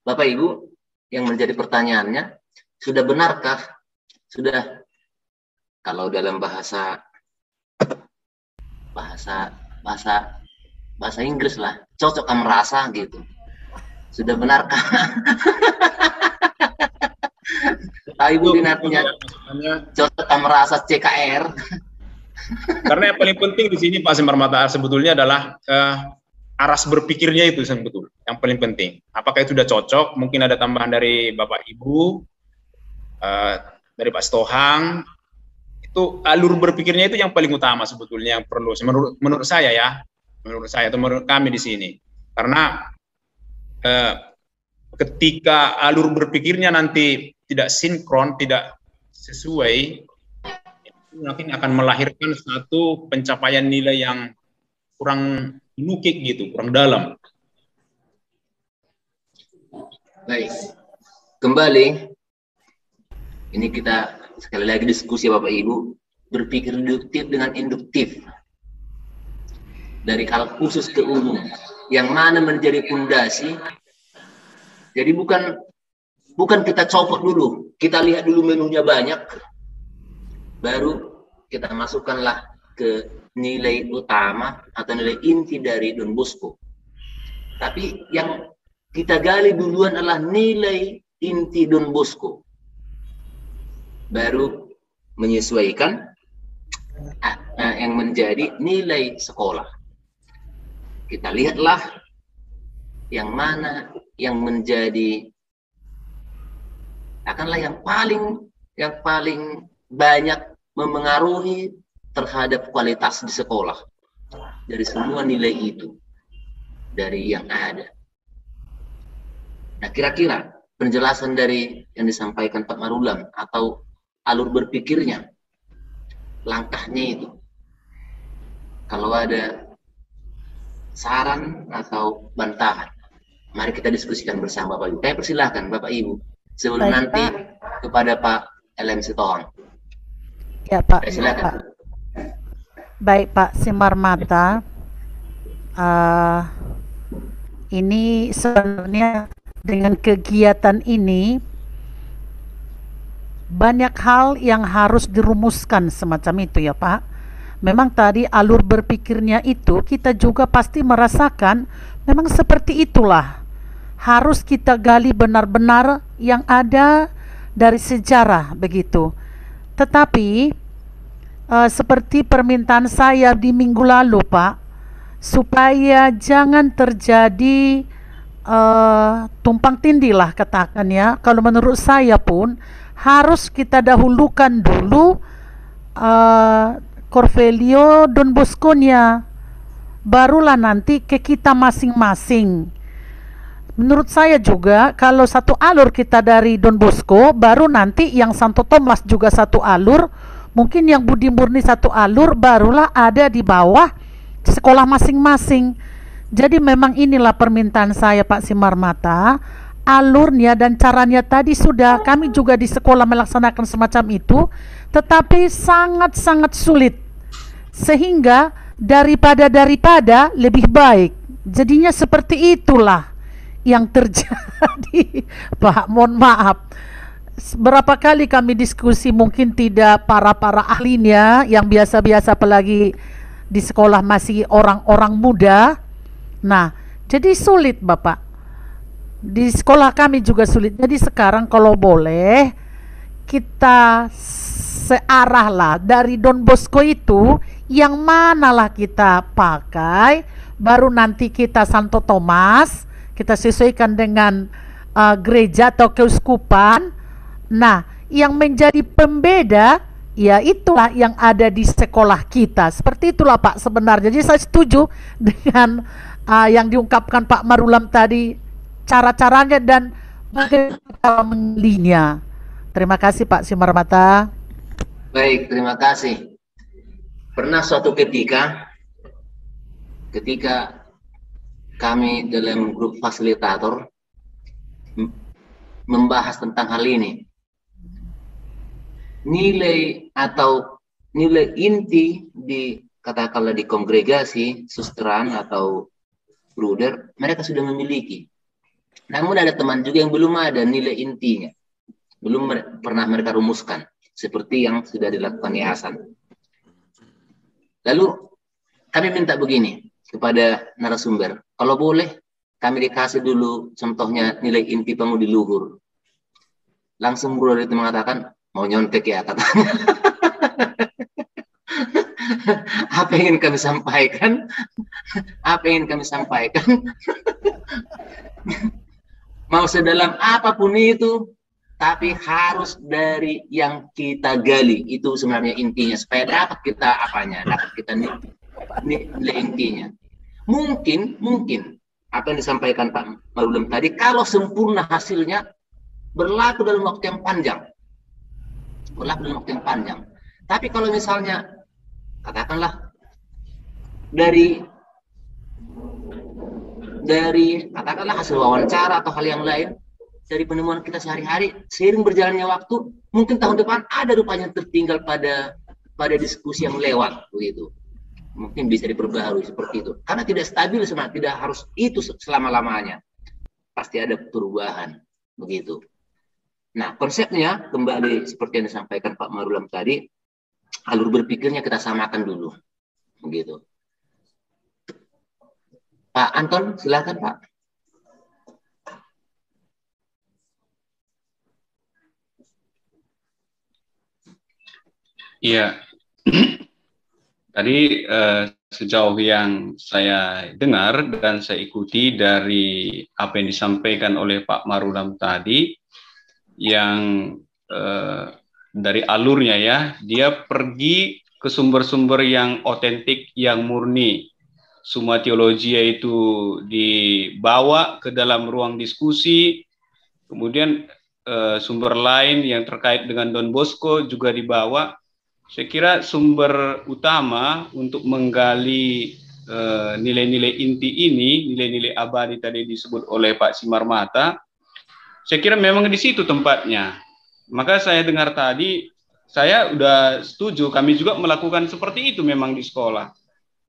Bapak Ibu, yang menjadi pertanyaannya, sudah benarkah? Sudah, kalau dalam bahasa Inggris lah, cocok merasa gitu. Sudah benarkah? Ibu binatnya cocok merasa CKR. Karena yang paling penting di sini Pak Simarmata sebetulnya adalah aras berpikirnya itu yang betul, yang paling penting. Apakah itu sudah cocok? Mungkin ada tambahan dari Bapak Ibu, dari Pak Stohang. Itu alur berpikirnya itu yang paling utama sebetulnya yang perlu. Menurut saya ya, atau menurut kami di sini. Karena ketika alur berpikirnya nanti tidak sinkron, tidak sesuai, itu mungkin akan melahirkan satu pencapaian nilai yang kurang nukik gitu, kurang dalam. Baik, kembali. Ini kita sekali lagi diskusi Bapak Ibu, berpikir deduktif dengan induktif. Dari hal khusus ke umum, yang mana menjadi fondasi. Jadi bukan kita copot dulu, kita lihat dulu menunya banyak, baru kita masukkanlah ke nilai utama atau nilai inti dari Don Bosco. Tapi yang kita gali duluan adalah nilai inti Don Bosco, baru menyesuaikan yang menjadi nilai sekolah. Kita lihatlah yang mana yang menjadi akanlah yang paling banyak memengaruhi terhadap kualitas di sekolah dari semua nilai itu, dari yang ada. Nah, kira-kira penjelasan dari yang disampaikan Pak Marulam atau alur berpikirnya, langkahnya itu, kalau ada saran atau bantahan, mari kita diskusikan bersama Bapak Ibu. Saya persilahkan Bapak Ibu sebelum baik, nanti Pak. Kepada Pak LM Sitohang. Ya Pak. Silakan. Pak. Baik Pak Simarmata, ini sebenarnya dengan kegiatan ini banyak hal yang harus dirumuskan semacam itu ya Pak. Memang tadi alur berpikirnya itu kita juga pasti merasakan memang seperti itulah. Harus kita gali benar-benar yang ada dari sejarah begitu. Tetapi seperti permintaan saya di minggu lalu Pak, supaya jangan terjadi tumpang tindih lah katakan ya. Kalau menurut saya pun harus kita dahulukan dulu Corvelio Don Bosco-nya, barulah nanti ke kita masing-masing. Menurut saya juga kalau satu alur kita dari Don Bosco, baru nanti yang Santo Thomas juga satu alur, Mungkin yang budi murni satu alur barulah ada di bawah sekolah masing-masing. Jadi memang inilah permintaan saya Pak Simarmata, alurnya dan caranya tadi sudah kami juga di sekolah melaksanakan semacam itu, tetapi sangat-sangat sulit. Sehingga daripada lebih baik. Jadinya seperti itulah yang terjadi. Pak, mohon maaf. Berapa kali kami diskusi, mungkin tidak para ahlinya yang biasa-biasa, apalagi di sekolah masih orang-orang muda. Nah, jadi sulit Bapak. Di sekolah kami juga sulit. Jadi sekarang kalau boleh kita searah lah dari Don Bosco itu, yang manalah kita pakai, baru nanti kita Santo Thomas, kita sesuaikan dengan gereja atau keuskupan. Nah, yang menjadi pembeda, ya itulah yang ada di sekolah kita. Seperti itulah Pak sebenarnya. Jadi saya setuju dengan yang diungkapkan Pak Marulam tadi, cara-caranya dan bagaimana mengelilinya. Terima kasih Pak Simarmata. Baik, terima kasih. Pernah suatu ketika kami dalam grup fasilitator membahas tentang hal ini, nilai inti di katakanlah di kongregasi susteran atau bruder, mereka sudah memiliki. Namun ada teman juga yang belum ada nilai intinya, belum pernah mereka rumuskan seperti yang sudah dilakukan yayasan. Lalu kami minta begini kepada narasumber, kalau boleh kami dikasih dulu contohnya nilai inti pemudi luhur. Langsung bruder itu mengatakan, mau nyontek ya katanya. Apa yang ingin kami sampaikan? Apa yang ingin kami sampaikan? Mau sedalam apapun itu, tapi harus dari yang kita gali. Itu sebenarnya intinya, supaya dapat kita apanya, dapat kita nilai intinya. Mungkin apa yang disampaikan Pak Marulam tadi, kalau sempurna hasilnya berlaku dalam waktu yang panjang. Tapi kalau misalnya katakanlah dari katakanlah hasil wawancara atau hal yang lain dari penemuan kita sehari-hari, seiring berjalannya waktu, mungkin tahun depan ada rupanya tertinggal pada diskusi yang lewat begitu. Mungkin bisa diperbaharui seperti itu. Karena tidak stabil sebenarnya, tidak harus itu selama-lamanya. Pasti ada perubahan begitu. Nah, konsepnya kembali seperti yang disampaikan Pak Marulam tadi, alur berpikirnya kita samakan dulu. Begitu. Pak Anton, silakan Pak. Iya. Tadi sejauh yang saya dengar dan saya ikuti dari apa yang disampaikan oleh Pak Marulam tadi, yang dari alurnya ya, dia pergi ke sumber-sumber yang otentik, yang murni. Semua teologi itu dibawa ke dalam ruang diskusi, kemudian sumber lain yang terkait dengan Don Bosco juga dibawa. Saya kira sumber utama untuk menggali nilai-nilai inti ini, nilai-nilai abadi tadi disebut oleh Pak Simarmata, saya kira memang di situ tempatnya. Maka saya dengar tadi, saya udah setuju, kami juga melakukan seperti itu memang di sekolah.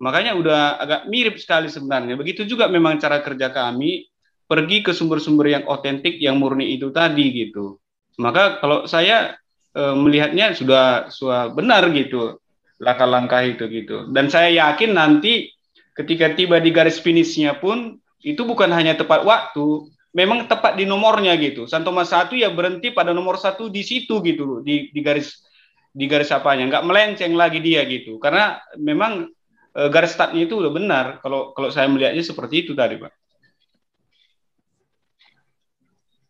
Makanya udah agak mirip sekali sebenarnya. Begitu juga memang cara kerja kami, pergi ke sumber-sumber yang otentik, yang murni itu tadi gitu. Maka kalau saya melihatnya sudah benar gitu, langkah-langkah itu gitu. Dan saya yakin nanti ketika tiba di garis finishnya pun, itu bukan hanya tepat waktu, memang tepat di nomornya gitu. Santo Thomas 1 ya berhenti pada nomor 1 di situ gitu, di garis apanya, nggak melenceng lagi dia gitu. Karena memang garis startnya itu udah benar. Kalau saya melihatnya seperti itu tadi, Pak.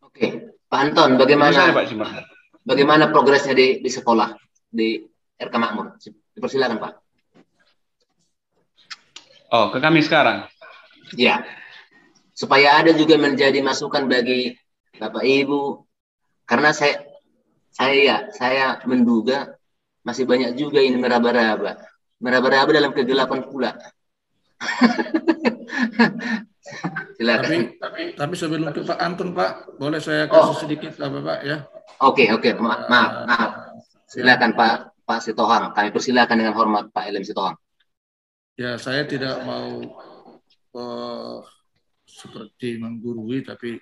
Oke, Pak Anton, bagaimana progresnya di sekolah di RK Makmur? Dipersilakan, Pak. Oh, ke kami sekarang. Ya. Supaya ada juga menjadi masukan bagi Bapak Ibu, karena saya menduga masih banyak juga ini meraba-raba. Meraba-raba dalam kegelapan pula. Silakan. Tapi sebelum ke Pak Anton, Pak, boleh saya kasih sedikit apa, Pak, ya? Oke. Maaf. Silakan Pak Sitohang. Kami persilakan dengan hormat Pak Elem Sitohang. Ya, saya tidak mau seperti menggurui, tapi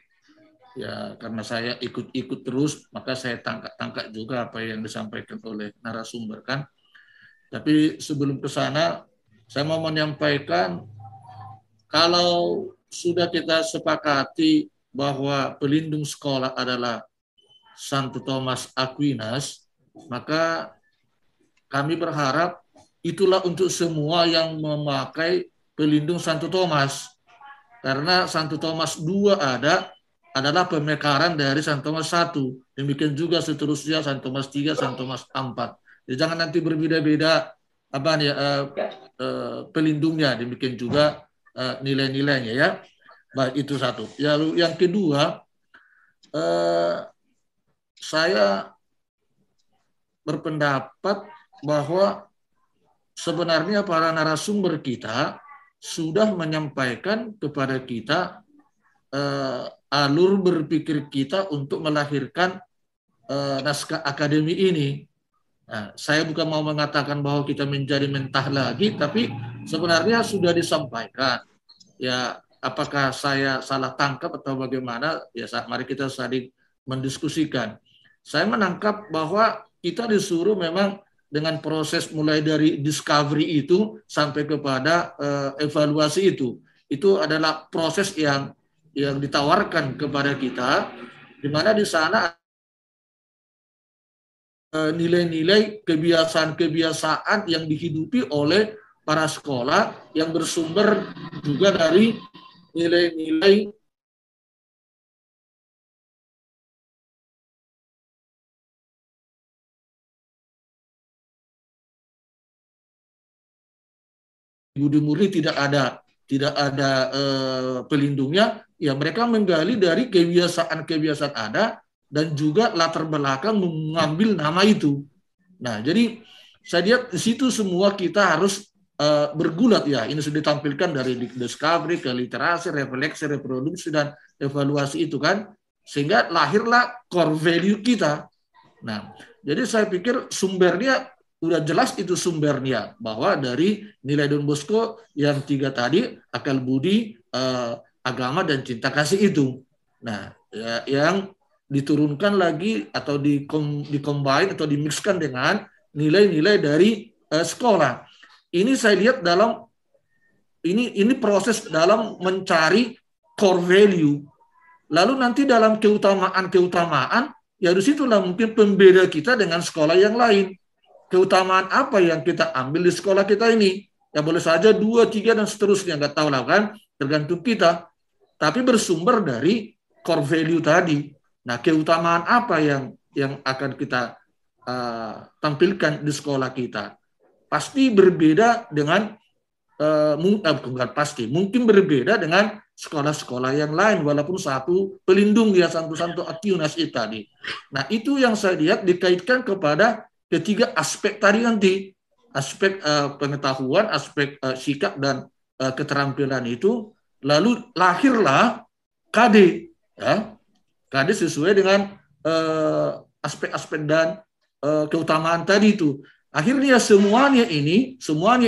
ya karena saya ikut-ikut terus, maka saya tangkap juga apa yang disampaikan oleh narasumber kan. Tapi sebelum ke sana, saya mau menyampaikan kalau sudah kita sepakati bahwa pelindung sekolah adalah Santo Thomas Aquinas, maka kami berharap itulah untuk semua yang memakai pelindung Santo Thomas. Karena Santo Thomas 2 adalah pemekaran dari Santo Thomas 1. Demikian juga seterusnya Santo Thomas 3, Santo Thomas 4. Jadi jangan nanti berbeda-beda pelindungnya, demikian juga nilai-nilainya ya. Baik, itu satu. Lalu yang kedua, saya berpendapat bahwa sebenarnya para narasumber kita sudah menyampaikan kepada kita alur berpikir kita untuk melahirkan naskah akademi ini. Nah, saya bukan mau mengatakan bahwa kita menjadi mentah lagi, tapi sebenarnya sudah disampaikan. Ya, apakah saya salah tangkap atau bagaimana? Ya, mari kita saling mendiskusikan. Saya menangkap bahwa kita disuruh memang dengan proses mulai dari discovery itu sampai kepada evaluasi itu adalah proses yang ditawarkan kepada kita, di mana di sana nilai-nilai kebiasaan-kebiasaan yang dihidupi oleh para sekolah yang bersumber juga dari nilai-nilai budi murni, tidak ada pelindungnya, ya mereka menggali dari kebiasaan-kebiasaan ada dan juga latar belakang mengambil nama itu. Nah, jadi saya lihat di situ semua kita harus bergulat ya. Ini sudah ditampilkan dari discovery ke literasi, refleksi, reproduksi dan evaluasi itu kan, sehingga lahirlah core value kita. Nah, jadi saya pikir sumbernya udah jelas, itu sumbernya bahwa dari nilai Don Bosco yang 3 tadi, akal budi, agama dan cinta kasih itu. Nah, ya, yang diturunkan lagi atau dikombine atau dimixkan dengan nilai-nilai dari sekolah. Ini saya lihat dalam ini proses dalam mencari core value. Lalu nanti dalam keutamaan ya disitulah mungkin pembeda kita dengan sekolah yang lain. Keutamaan apa yang kita ambil di sekolah kita ini? Ya boleh saja 2, 3 dan seterusnya, nggak tahu lah kan, tergantung kita. Tapi bersumber dari core value tadi. Nah, keutamaan apa yang akan kita tampilkan di sekolah kita? Pasti berbeda dengan mungkin berbeda dengan sekolah-sekolah yang lain, walaupun satu pelindung ya, Santo Aquinas itu tadi. Nah, itu yang saya lihat dikaitkan kepada ketiga aspek tadi nanti, aspek pengetahuan, aspek sikap dan keterampilan itu, lalu lahirlah KD, ya. KD sesuai dengan aspek-aspek dan keutamaan tadi itu. Akhirnya semuanya ini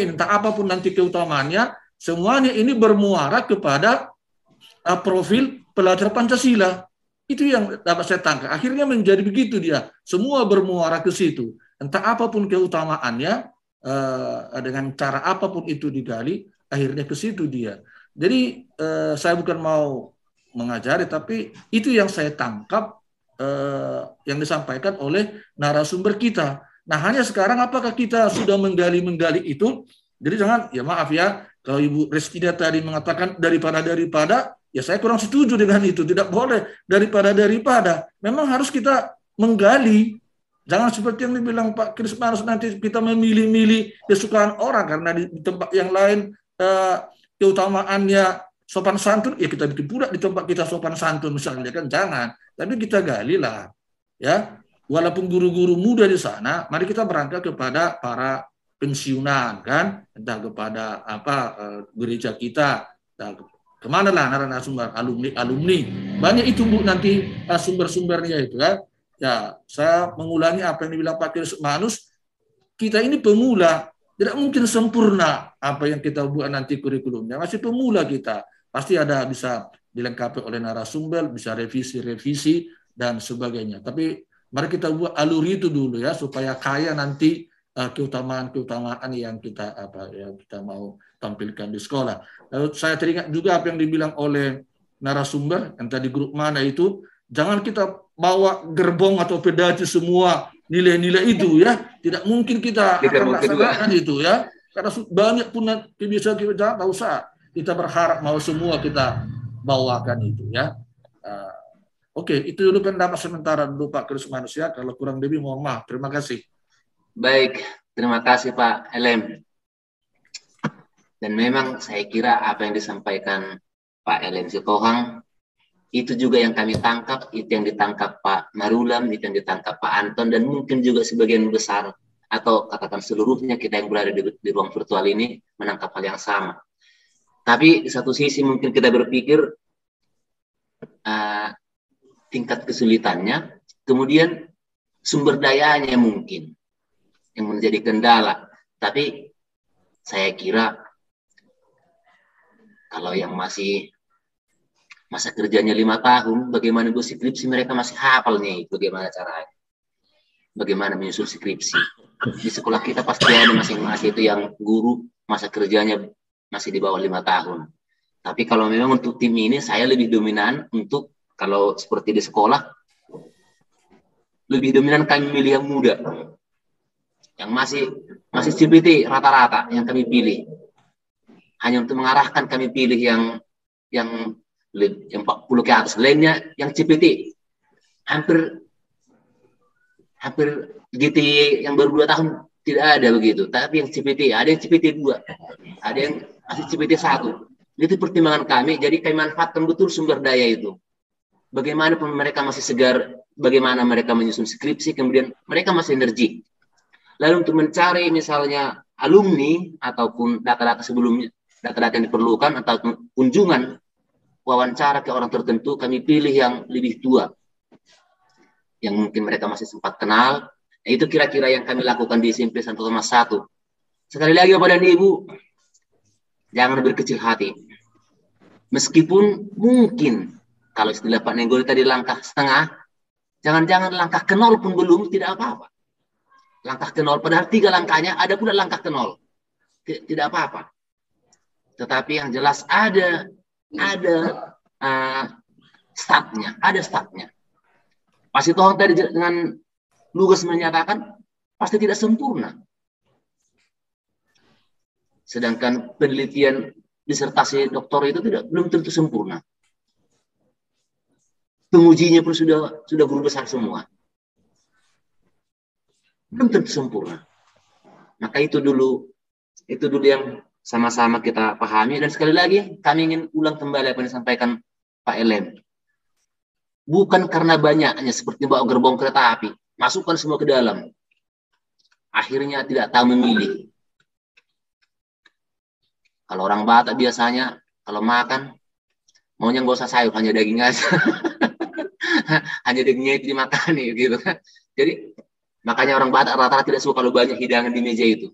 entah apapun nanti keutamaannya, semuanya ini bermuara kepada profil pelajar Pancasila. Itu yang dapat saya tangkap. Akhirnya menjadi begitu dia. Semua bermuara ke situ. Entah apapun keutamaannya, dengan cara apapun itu digali, akhirnya ke situ dia. Jadi saya bukan mau mengajari, tapi itu yang saya tangkap yang disampaikan oleh narasumber kita. Nah, hanya sekarang apakah kita sudah menggali itu? Jadi jangan, ya maaf ya, kalau Ibu Restina tadi mengatakan daripada, ya saya kurang setuju dengan itu. Tidak boleh daripada. Memang harus kita menggali. Jangan seperti yang dibilang Pak Krismanus, nanti kita memilih-milih kesukaan orang karena di tempat yang lain keutamaannya sopan santun, ya kita bikin pula di tempat kita sopan santun misalnya kan, jangan. Tapi kita gali lah, ya. walaupun guru-guru muda di sana, mari kita berangkat kepada para pensiunan, kan, entah kepada gereja kita, kemana lah narasumber alumni, banyak itu Bu nanti sumber-sumbernya itu kan. Ya, saya mengulangi apa yang dibilang Pak Krismanus, kita ini pemula, tidak mungkin sempurna apa yang kita buat nanti kurikulumnya, masih pemula kita, pasti ada bisa dilengkapi oleh narasumber, bisa revisi dan sebagainya. Tapi mari kita buat alur itu dulu ya, supaya kaya nanti keutamaan yang kita mau tampilkan di sekolah. Lalu saya teringat juga apa yang dibilang oleh narasumber yang tadi grup mana itu, jangan kita bawa gerbong atau pedati semua nilai-nilai itu ya, tidak mungkin kita akan laksanakan itu ya, karena banyak pun bisa kita tahu usah kita berharap mau semua kita bawakan itu ya. Oke, itu dulu pendapat sementara dulu Pak Krismanus ya, kalau kurang lebih mohon maaf. Terima kasih. Baik, terima kasih Pak Elem. Dan memang saya kira apa yang disampaikan Pak Elem Sitohang itu juga yang kami tangkap, itu yang ditangkap Pak Marulam, itu yang ditangkap Pak Anton, dan mungkin juga sebagian besar atau katakan seluruhnya kita yang berada di ruang virtual ini menangkap hal yang sama. Tapi di satu sisi mungkin kita berpikir tingkat kesulitannya, kemudian sumber dayanya mungkin yang menjadi kendala. Tapi saya kira kalau yang masih masa kerjanya 5 tahun, bagaimana buat skripsi mereka masih hafal nih, bagaimana caranya, bagaimana menyusun skripsi. Di sekolah kita pasti ada masing-masing itu yang guru masa kerjanya masih di bawah 5 tahun. Tapi kalau memang untuk tim ini saya lebih dominan untuk, kalau seperti di sekolah, lebih dominan kami milih yang muda, yang masih CPT rata-rata yang kami pilih. Hanya untuk mengarahkan kami pilih yang 40 ke atas, lainnya yang CPT. Hampir GT yang baru 2 tahun tidak ada begitu. Tapi yang CPT, ada yang CPT 2, ada yang masih CPT 1. Itu pertimbangan kami, jadi kami manfaatkan betul sumber daya itu. Bagaimana pun mereka masih segar, bagaimana mereka menyusun skripsi, kemudian mereka masih energi. Lalu untuk mencari misalnya alumni ataupun data-data sebelumnya, data-data yang diperlukan atau kunjungan wawancara ke orang tertentu, kami pilih yang lebih tua, yang mungkin mereka masih sempat kenal. Nah, itu kira-kira yang kami lakukan di SMP 1,1. Sekali lagi Bapak dan Ibu, jangan berkecil hati. Meskipun mungkin kalau istilah Pak Nenggol tadi langkah setengah, jangan-jangan langkah ke 0 pun belum, tidak apa-apa. Langkah ke 0, padahal 3 langkahnya, ada pula langkah ke 0. Tidak apa-apa. Tetapi yang jelas ada startnya. Pasti Tuhan tadi dengan lugas menyatakan pasti tidak sempurna. Sedangkan penelitian disertasi doktor itu belum tentu sempurna. Pengujinya pun sudah guru besar semua. Belum tentu sempurna. Maka itu dulu yang sama-sama kita pahami. Dan sekali lagi kami ingin ulang kembali apa yang disampaikan Pak Elem. Bukan karena banyaknya seperti bawa gerbong kereta api, masukkan semua ke dalam. Akhirnya tidak tahu memilih. Kalau orang Batak biasanya kalau makan maunya nggak usah sayur, hanya daging aja. Hanya dagingnya itu dimakan gitu kan. Jadi makanya orang Batak rata-rata tidak suka kalau banyak hidangan di meja itu.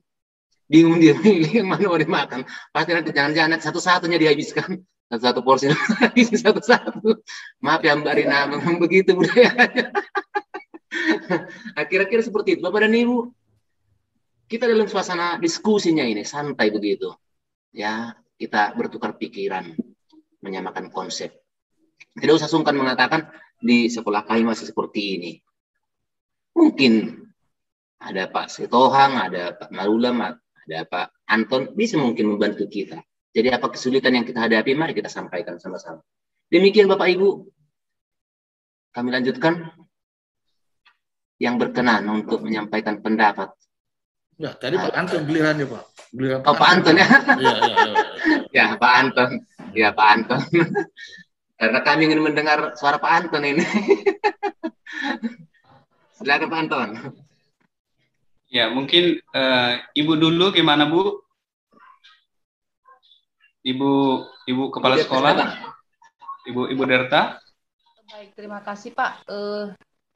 Bingung dia milih yang mana mau dimakan. Pasti nanti jangan-jangan satu-satunya dihabiskan. Satu porsi habis satu-satu. Maaf ya Mbak Rina, memang begitu budayanya. Nah, kira-kira seperti itu Bapak dan Ibu. Kita dalam suasana diskusinya ini santai begitu. Ya, kita bertukar pikiran, menyamakan konsep. Tidak usah sungkan mengatakan di sekolah kami masih seperti ini. Mungkin ada Pak Sitohang, ada Pak Marulam, ada Pak Anton, bisa mungkin membantu kita. Jadi apa kesulitan yang kita hadapi, mari kita sampaikan sama-sama. Demikian Bapak Ibu, kami lanjutkan yang berkenan untuk menyampaikan pendapat. Ya, tadi Pak Anton gilirannya Pak. Pak Anton ya. Ya. Ya Pak Anton. Ya Pak Anton. Karena kami ingin mendengar suara Pak Anton ini. Silakan Pak Anton. Ya, mungkin Ibu dulu gimana Bu? Ibu kepala sekolah, Ibu Derta. Baik, terima kasih Pak.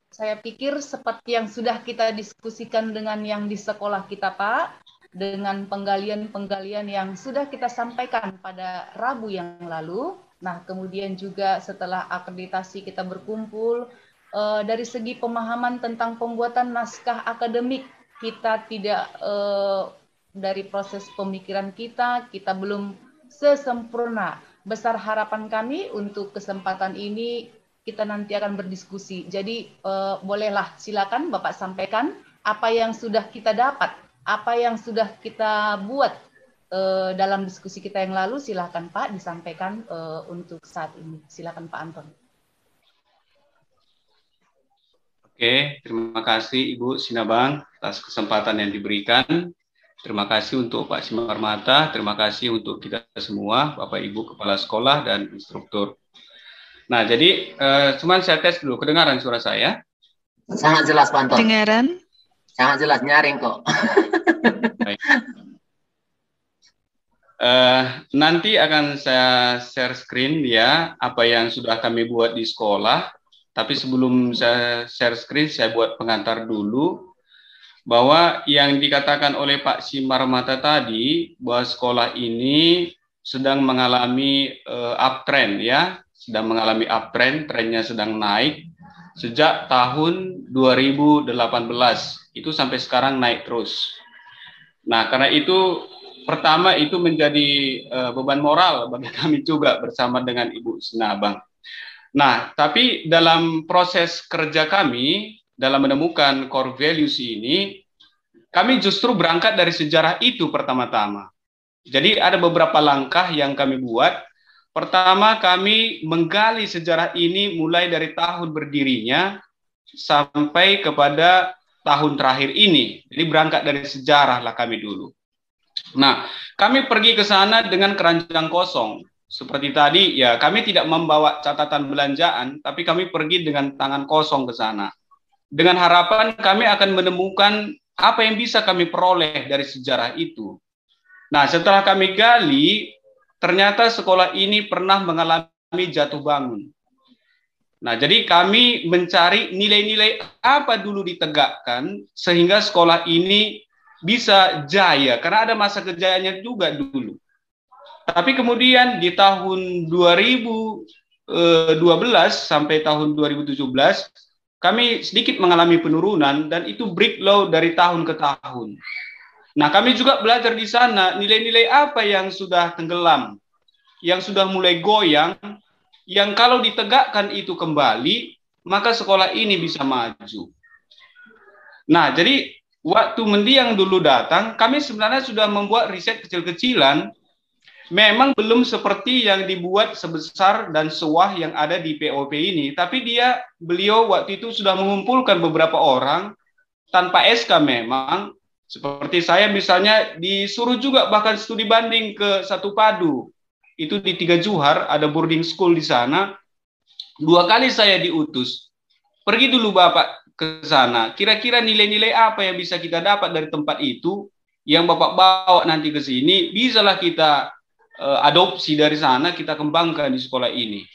Saya pikir seperti yang sudah kita diskusikan dengan yang di sekolah kita Pak, dengan penggalian-penggalian yang sudah kita sampaikan pada Rabu yang lalu. Nah, kemudian juga setelah akreditasi kita berkumpul, dari segi pemahaman tentang pembuatan naskah akademik, kita tidak dari proses pemikiran kita belum sesempurna. Besar harapan kami untuk kesempatan ini kita nanti akan berdiskusi. Jadi bolehlah silakan Bapak sampaikan apa yang sudah kita dapat, apa yang sudah kita buat dalam diskusi kita yang lalu. Silakan Pak disampaikan untuk saat ini. Silakan Pak Anton. Oke, terima kasih Ibu Sinabang atas kesempatan yang diberikan. Terima kasih untuk Pak Simarmata, terima kasih untuk kita semua, Bapak Ibu Kepala Sekolah dan instruktur. Nah, jadi cuman saya tes dulu, kedengaran suara saya? Sangat jelas Pak Anton. Kedengaran? Sangat jelas, nyaring kok. Baik. Nanti akan saya share screen ya, apa yang sudah kami buat di sekolah. Tapi sebelum saya share screen, saya buat pengantar dulu bahwa yang dikatakan oleh Pak Simarmata tadi, bahwa sekolah ini sedang mengalami uptrend ya, sedang mengalami uptrend, trennya sedang naik sejak tahun 2018, itu sampai sekarang naik terus. Nah, karena itu pertama itu menjadi beban moral bagi kami juga bersama dengan Ibu Sinabang. Nah, tapi dalam proses kerja kami, dalam menemukan core values ini, kami justru berangkat dari sejarah itu pertama-tama. Jadi ada beberapa langkah yang kami buat. Pertama, kami menggali sejarah ini mulai dari tahun berdirinya sampai kepada tahun terakhir ini. Jadi berangkat dari sejarah lah kami dulu. Nah, kami pergi ke sana dengan keranjang kosong. Seperti tadi, ya kami tidak membawa catatan belanjaan, tapi kami pergi dengan tangan kosong ke sana. Dengan harapan kami akan menemukan apa yang bisa kami peroleh dari sejarah itu. Nah, setelah kami gali, ternyata sekolah ini pernah mengalami jatuh bangun. Nah, jadi kami mencari nilai-nilai apa dulu ditegakkan, sehingga sekolah ini bisa jaya, karena ada masa kejayaannya juga dulu. Tapi kemudian di tahun 2012 sampai tahun 2017, kami sedikit mengalami penurunan dan itu breaklow dari tahun ke tahun. Nah, kami juga belajar di sana nilai-nilai apa yang sudah tenggelam, yang sudah mulai goyang, yang kalau ditegakkan itu kembali, maka sekolah ini bisa maju. Nah, jadi waktu mendiang dulu datang, kami sebenarnya sudah membuat riset kecil-kecilan. Memang belum seperti yang dibuat sebesar dan sewah yang ada di POP ini, tapi beliau waktu itu sudah mengumpulkan beberapa orang tanpa SK memang, seperti saya misalnya disuruh juga bahkan studi banding ke Satu Padu, itu di 3 Juhar, ada boarding school di sana, 2 kali saya diutus, pergi dulu Bapak ke sana, kira-kira nilai-nilai apa yang bisa kita dapat dari tempat itu, yang Bapak bawa nanti ke sini, bisalah kita adopsi dari sana, kita kembangkan di sekolah ini.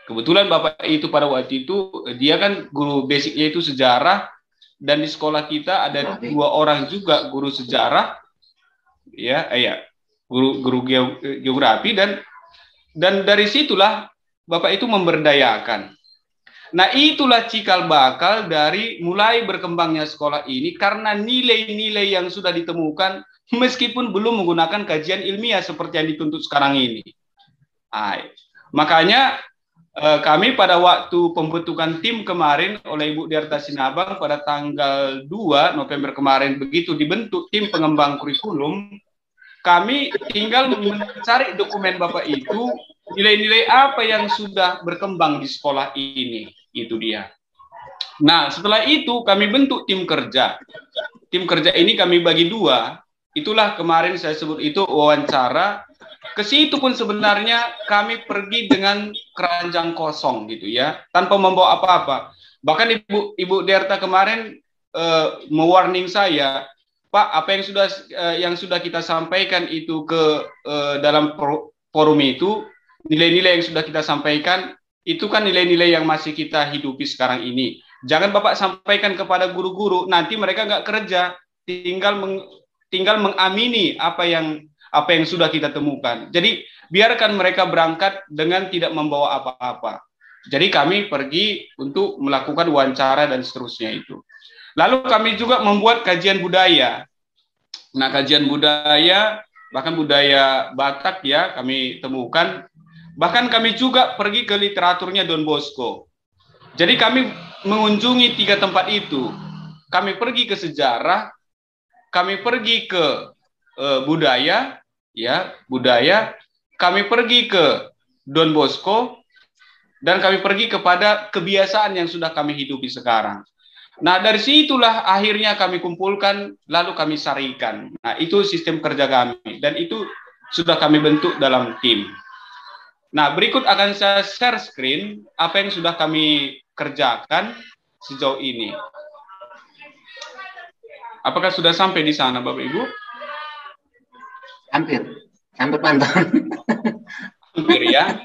Kebetulan Bapak itu pada waktu itu, dia kan guru basicnya itu sejarah, dan di sekolah kita ada 2 orang juga guru sejarah, guru geografi, dan dari situlah Bapak itu memberdayakan. Nah, itulah cikal bakal dari mulai berkembangnya sekolah ini, karena nilai-nilai yang sudah ditemukan meskipun belum menggunakan kajian ilmiah seperti yang dituntut sekarang ini. Makanya kami pada waktu pembentukan tim kemarin oleh Ibu Derta Sinabang pada tanggal 2 November kemarin, begitu dibentuk tim pengembang kurikulum, kami tinggal mencari dokumen Bapak itu, nilai-nilai apa yang sudah berkembang di sekolah ini, itu dia. Nah, setelah itu kami bentuk tim kerja. Tim kerja ini kami bagi 2. Itulah kemarin saya sebut itu wawancara. Ke situ pun sebenarnya kami pergi dengan keranjang kosong gitu ya, tanpa membawa apa-apa. Bahkan Ibu Derta kemarin mewarning saya, Pak, apa yang sudah kita sampaikan itu ke dalam forum itu, nilai-nilai yang sudah kita sampaikan itu kan nilai-nilai yang masih kita hidupi sekarang ini. Jangan Bapak sampaikan kepada guru-guru, nanti mereka nggak kerja, tinggal mengamini apa yang sudah kita temukan. Jadi biarkan mereka berangkat dengan tidak membawa apa-apa. Jadi kami pergi untuk melakukan wawancara dan seterusnya itu. Lalu kami juga membuat kajian budaya. Nah, kajian budaya, bahkan budaya Batak ya, kami temukan. Bahkan kami juga pergi ke literaturnya Don Bosco. Jadi kami mengunjungi 3 tempat itu. Kami pergi ke sejarah, kami pergi ke budaya, ya, budaya. Kami pergi ke Don Bosco, dan kami pergi kepada kebiasaan yang sudah kami hidupi sekarang. Nah, dari situlah akhirnya kami kumpulkan, lalu kami sarikan. Nah, itu sistem kerja kami, dan itu sudah kami bentuk dalam tim. Nah, berikut akan saya share screen apa yang sudah kami kerjakan sejauh ini. Apakah sudah sampai di sana, Bapak Ibu? Hampir pantauan. Hampir ya.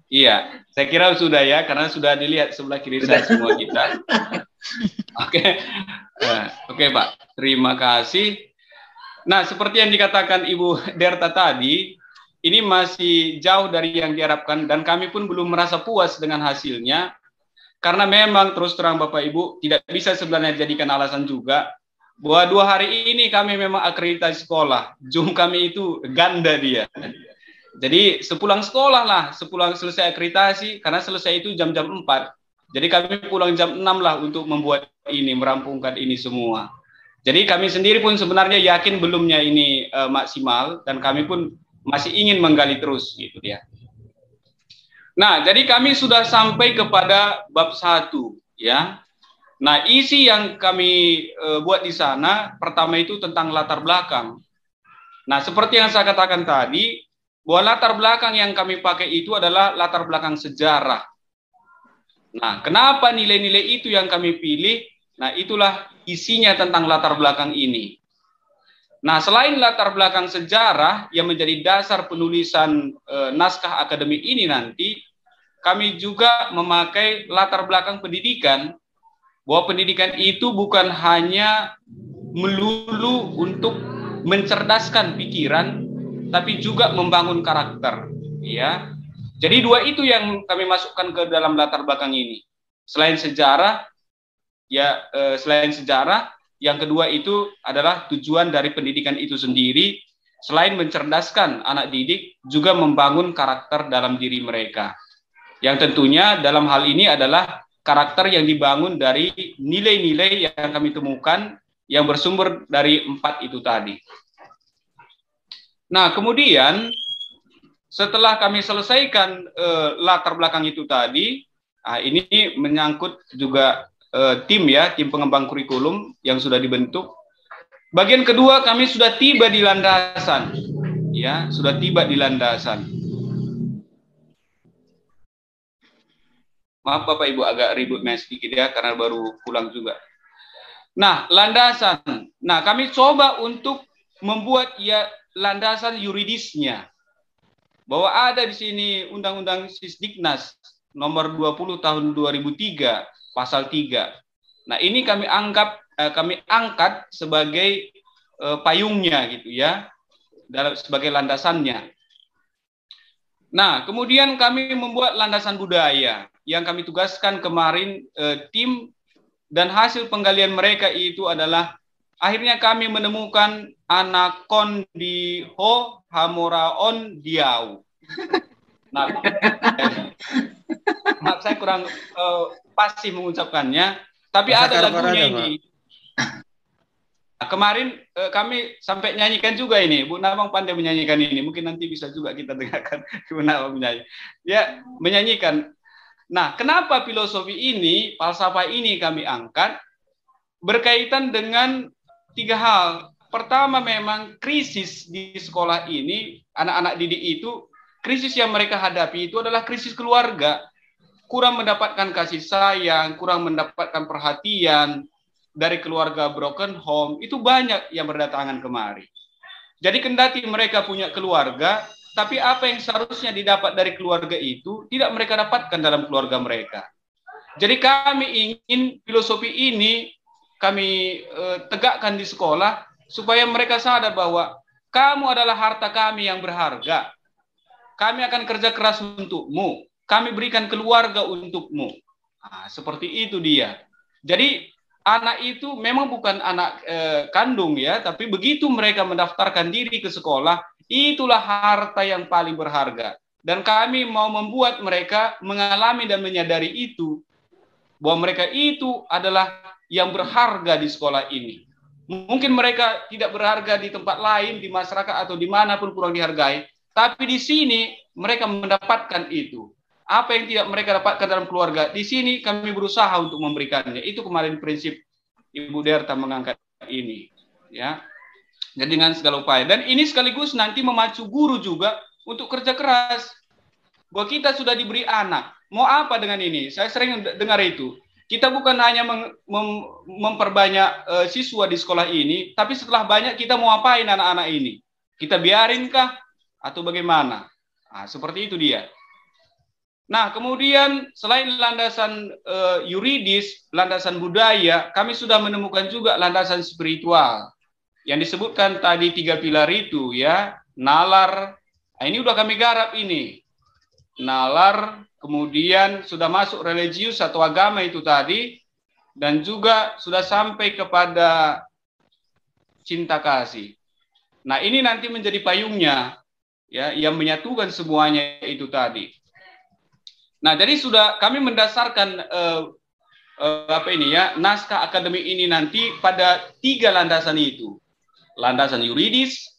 Iya, saya kira sudah ya, karena sudah dilihat sebelah kiri saya semua kita. Oke, Pak. Terima kasih. Nah, seperti yang dikatakan Ibu Derta tadi, ini masih jauh dari yang diharapkan, dan kami pun belum merasa puas dengan hasilnya, karena memang terus terang Bapak Ibu tidak bisa sebenarnya dijadikan alasan juga bahwa 2 hari ini kami memang akreditasi sekolah, Zoom kami itu ganda dia. Jadi sepulang sekolah lah, sepulang selesai akreditasi, karena selesai itu jam-jam 4. Jadi kami pulang jam 6 lah untuk membuat ini, merampungkan ini semua. Jadi kami sendiri pun sebenarnya yakin belumnya ini maksimal, dan kami pun masih ingin menggali terus gitu ya. Nah, jadi kami sudah sampai kepada bab 1 ya. Nah, isi yang kami buat di sana pertama itu tentang latar belakang. Nah, seperti yang saya katakan tadi, bahwa latar belakang yang kami pakai itu adalah latar belakang sejarah. Nah, kenapa nilai-nilai itu yang kami pilih? Nah, itulah isinya tentang latar belakang ini. Nah, selain latar belakang sejarah yang menjadi dasar penulisan naskah akademik ini nanti, kami juga memakai latar belakang pendidikan, bahwa pendidikan itu bukan hanya melulu untuk mencerdaskan pikiran, tapi juga membangun karakter, ya. Jadi 2 itu yang kami masukkan ke dalam latar belakang ini. Selain sejarah, ya, selain sejarah, yang kedua itu adalah tujuan dari pendidikan itu sendiri, selain mencerdaskan anak didik, juga membangun karakter dalam diri mereka. Yang tentunya dalam hal ini adalah karakter yang dibangun dari nilai-nilai yang kami temukan, yang bersumber dari 4 itu tadi. Nah, kemudian setelah kami selesaikan latar belakang itu tadi, ini menyangkut juga tim ya, tim pengembang kurikulum yang sudah dibentuk. Bagian kedua kami sudah tiba di landasan, ya, sudah tiba di landasan. Maaf Bapak Ibu agak ribut sedikit ya, karena baru pulang juga. Nah, landasan. Nah, kami coba untuk membuat ya landasan yuridisnya. Bahwa ada di sini Undang-Undang Sisdiknas nomor 20 tahun 2003. Pasal 3. Nah, ini kami angkat sebagai payungnya gitu ya, sebagai landasannya. Nah, kemudian kami membuat landasan budaya yang kami tugaskan kemarin tim, dan hasil penggalian mereka itu adalah akhirnya kami menemukan anakon di ho hamoraon diau. Nah, maaf saya kurang pasti mengucapkannya, tapi bahasa ada lagunya ini. Nah, kemarin kami sampai nyanyikan juga ini. Bu Nawang pandai menyanyikan ini. Mungkin nanti bisa juga kita dengarkan Bu Nawang menyanyi. Dia menyanyikan. Nah, kenapa filosofi ini, falsafah ini kami angkat? Berkaitan dengan 3 hal. Pertama, memang krisis di sekolah ini, anak-anak didik itu, krisis yang mereka hadapi itu adalah krisis keluarga. kurang mendapatkan kasih sayang, kurang mendapatkan perhatian dari keluarga broken home, itu banyak yang berdatangan kemari. Jadi kendati mereka punya keluarga, tapi apa yang seharusnya didapat dari keluarga itu tidak mereka dapatkan dalam keluarga mereka. Jadi kami ingin filosofi ini kami tegakkan di sekolah supaya mereka sadar bahwa kamu adalah harta kami yang berharga. Kami akan kerja keras untukmu. Kami berikan keluarga untukmu. Nah, seperti itu dia. Jadi anak itu memang bukan anak kandung ya, tapi begitu mereka mendaftarkan diri ke sekolah, itulah harta yang paling berharga. Dan kami mau membuat mereka mengalami dan menyadari itu, bahwa mereka itu adalah yang berharga di sekolah ini. Mungkin mereka tidak berharga di tempat lain, di masyarakat atau dimanapun kurang dihargai, tapi di sini mereka mendapatkan itu. Apa yang tidak mereka dapatkan dalam keluarga, di sini kami berusaha untuk memberikannya. Itu kemarin prinsip Ibu Derta mengangkat ini, ya. Jadi dengan segala upaya. Dan ini sekaligus nanti memacu guru juga untuk kerja keras. Bahwa kita sudah diberi anak. Mau apa dengan ini? Saya sering dengar itu. Kita bukan hanya memperbanyak siswa di sekolah ini, tapi setelah banyak kita mau apain anak-anak ini? Kita biarinkah atau bagaimana? Nah, seperti itu dia. Nah, kemudian selain landasan yuridis, landasan budaya, kami sudah menemukan juga landasan spiritual. Yang disebutkan tadi 3 pilar itu ya, nalar. Nah, ini udah kami garap ini. Nalar, kemudian sudah masuk religius atau agama itu tadi, dan juga sudah sampai kepada cinta kasih. Nah, ini nanti menjadi payungnya ya, yang menyatukan semuanya itu tadi. Nah, jadi sudah kami mendasarkan naskah akademik ini nanti pada 3 landasan itu. Landasan yuridis,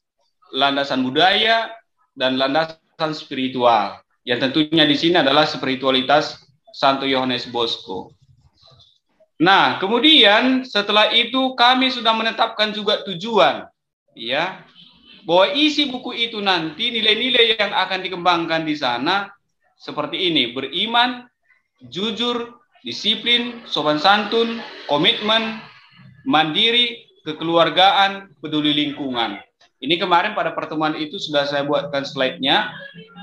landasan budaya, dan landasan spiritual. Yang tentunya di sini adalah spiritualitas Santo Yohanes Bosco. Nah, kemudian setelah itu kami sudah menetapkan juga tujuan, ya, bahwa isi buku itu nanti nilai-nilai yang akan dikembangkan di sana seperti ini: beriman, jujur, disiplin, sopan santun, komitmen, mandiri, kekeluargaan, peduli lingkungan. Ini kemarin pada pertemuan itu sudah saya buatkan slide-nya,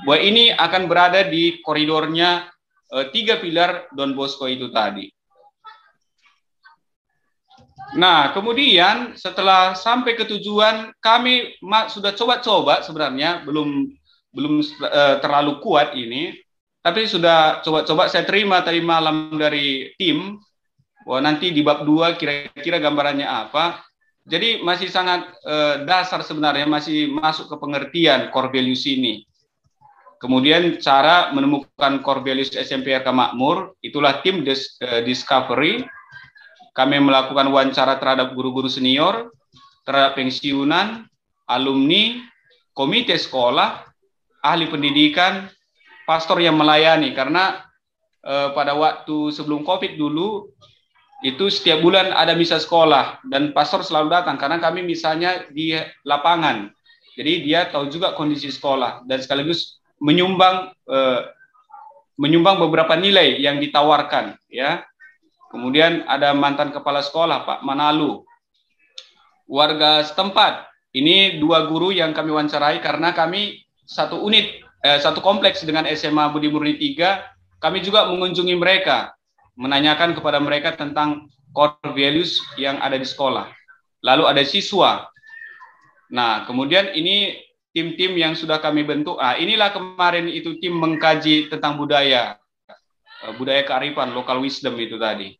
bahwa ini akan berada di koridornya 3 pilar Don Bosco itu tadi. Nah, kemudian setelah sampai ke tujuan, kami sudah coba-coba sebenarnya, belum terlalu kuat ini, tapi sudah coba-coba saya terima tadi malam dari tim, bahwa nanti di bab 2 kira-kira gambarannya apa. Jadi masih sangat dasar sebenarnya, masih masuk ke pengertian core values ini. Kemudian cara menemukan core values SMPRK Makmur, itulah tim discovery. Kami melakukan wawancara terhadap guru-guru senior, terhadap pensiunan, alumni, komite sekolah, ahli pendidikan, pastor yang melayani. Karena pada waktu sebelum COVID dulu, itu setiap bulan ada misa sekolah dan pastor selalu datang karena kami misalnya di lapangan. Jadi dia tahu juga kondisi sekolah dan sekaligus menyumbang beberapa nilai yang ditawarkan, ya. Kemudian ada mantan kepala sekolah Pak Manalu, warga setempat. Ini 2 guru yang kami wawancarai karena kami satu kompleks dengan SMA Budi Murni 3. Kami juga mengunjungi mereka, menanyakan kepada mereka tentang core values yang ada di sekolah. Lalu ada siswa. Nah, kemudian ini tim-tim yang sudah kami bentuk. Inilah kemarin itu tim mengkaji tentang budaya kearifan, local wisdom itu tadi.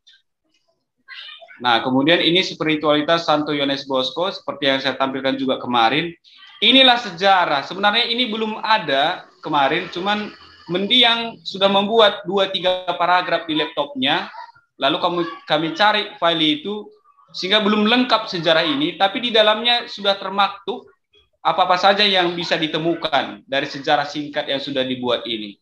Nah, kemudian ini spiritualitas Santo Yohanes Bosco, seperti yang saya tampilkan juga kemarin. Inilah sejarah. Sebenarnya ini belum ada kemarin, cuman Mendiang sudah membuat 2-3 paragraf di laptopnya, lalu kami cari file itu, sehingga belum lengkap sejarah ini, tapi di dalamnya sudah termaktub apa-apa saja yang bisa ditemukan dari sejarah singkat yang sudah dibuat ini.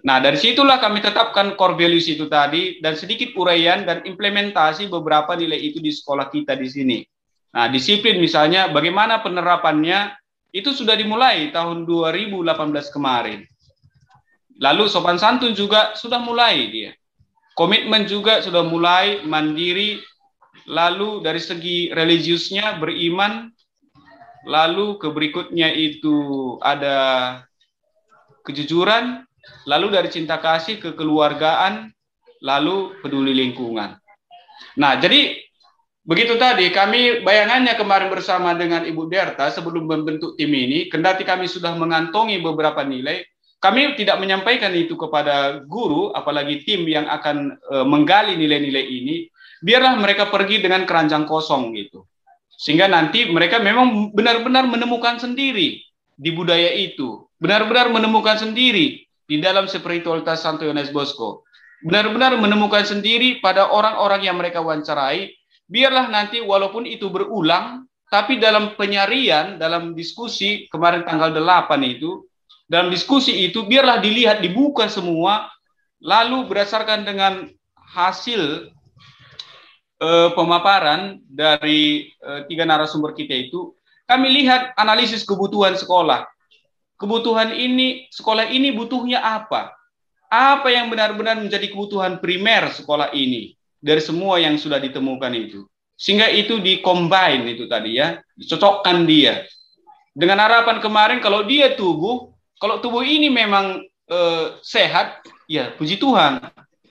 Nah, dari situlah kami tetapkan core values itu tadi, dan sedikit uraian dan implementasi beberapa nilai itu di sekolah kita di sini. Nah, disiplin misalnya, bagaimana penerapannya, itu sudah dimulai tahun 2018 kemarin. Lalu sopan santun juga sudah mulai dia. Komitmen juga sudah mulai, mandiri. Lalu dari segi religiusnya beriman. Lalu ke berikutnya itu ada kejujuran. Lalu dari cinta kasih ke keluargaan. Lalu peduli lingkungan. Nah, jadi begitu tadi kami bayangannya kemarin bersama dengan Ibu Derta sebelum membentuk tim ini, kendati kami sudah mengantongi beberapa nilai, kami tidak menyampaikan itu kepada guru, apalagi tim yang akan menggali nilai-nilai ini, biarlah mereka pergi dengan keranjang kosong gitu. Sehingga nanti mereka memang benar-benar menemukan sendiri di budaya itu, benar-benar menemukan sendiri di dalam spiritualitas Santo Yohanes Bosco, benar-benar menemukan sendiri pada orang-orang yang mereka wawancarai. Biarlah nanti walaupun itu berulang, tapi dalam penyarian, dalam diskusi kemarin tanggal 8 itu, dalam diskusi itu biarlah dilihat, dibuka semua, lalu berdasarkan dengan hasil pemaparan dari 3 narasumber kita itu, kami lihat analisis kebutuhan sekolah. Kebutuhan ini, sekolah ini butuhnya apa? Apa yang benar-benar menjadi kebutuhan primer sekolah ini? Dari semua yang sudah ditemukan itu. Sehingga itu di-combine itu tadi ya. Dicocokkan dia. Dengan harapan kemarin kalau dia kalau tubuh ini memang sehat, ya puji Tuhan.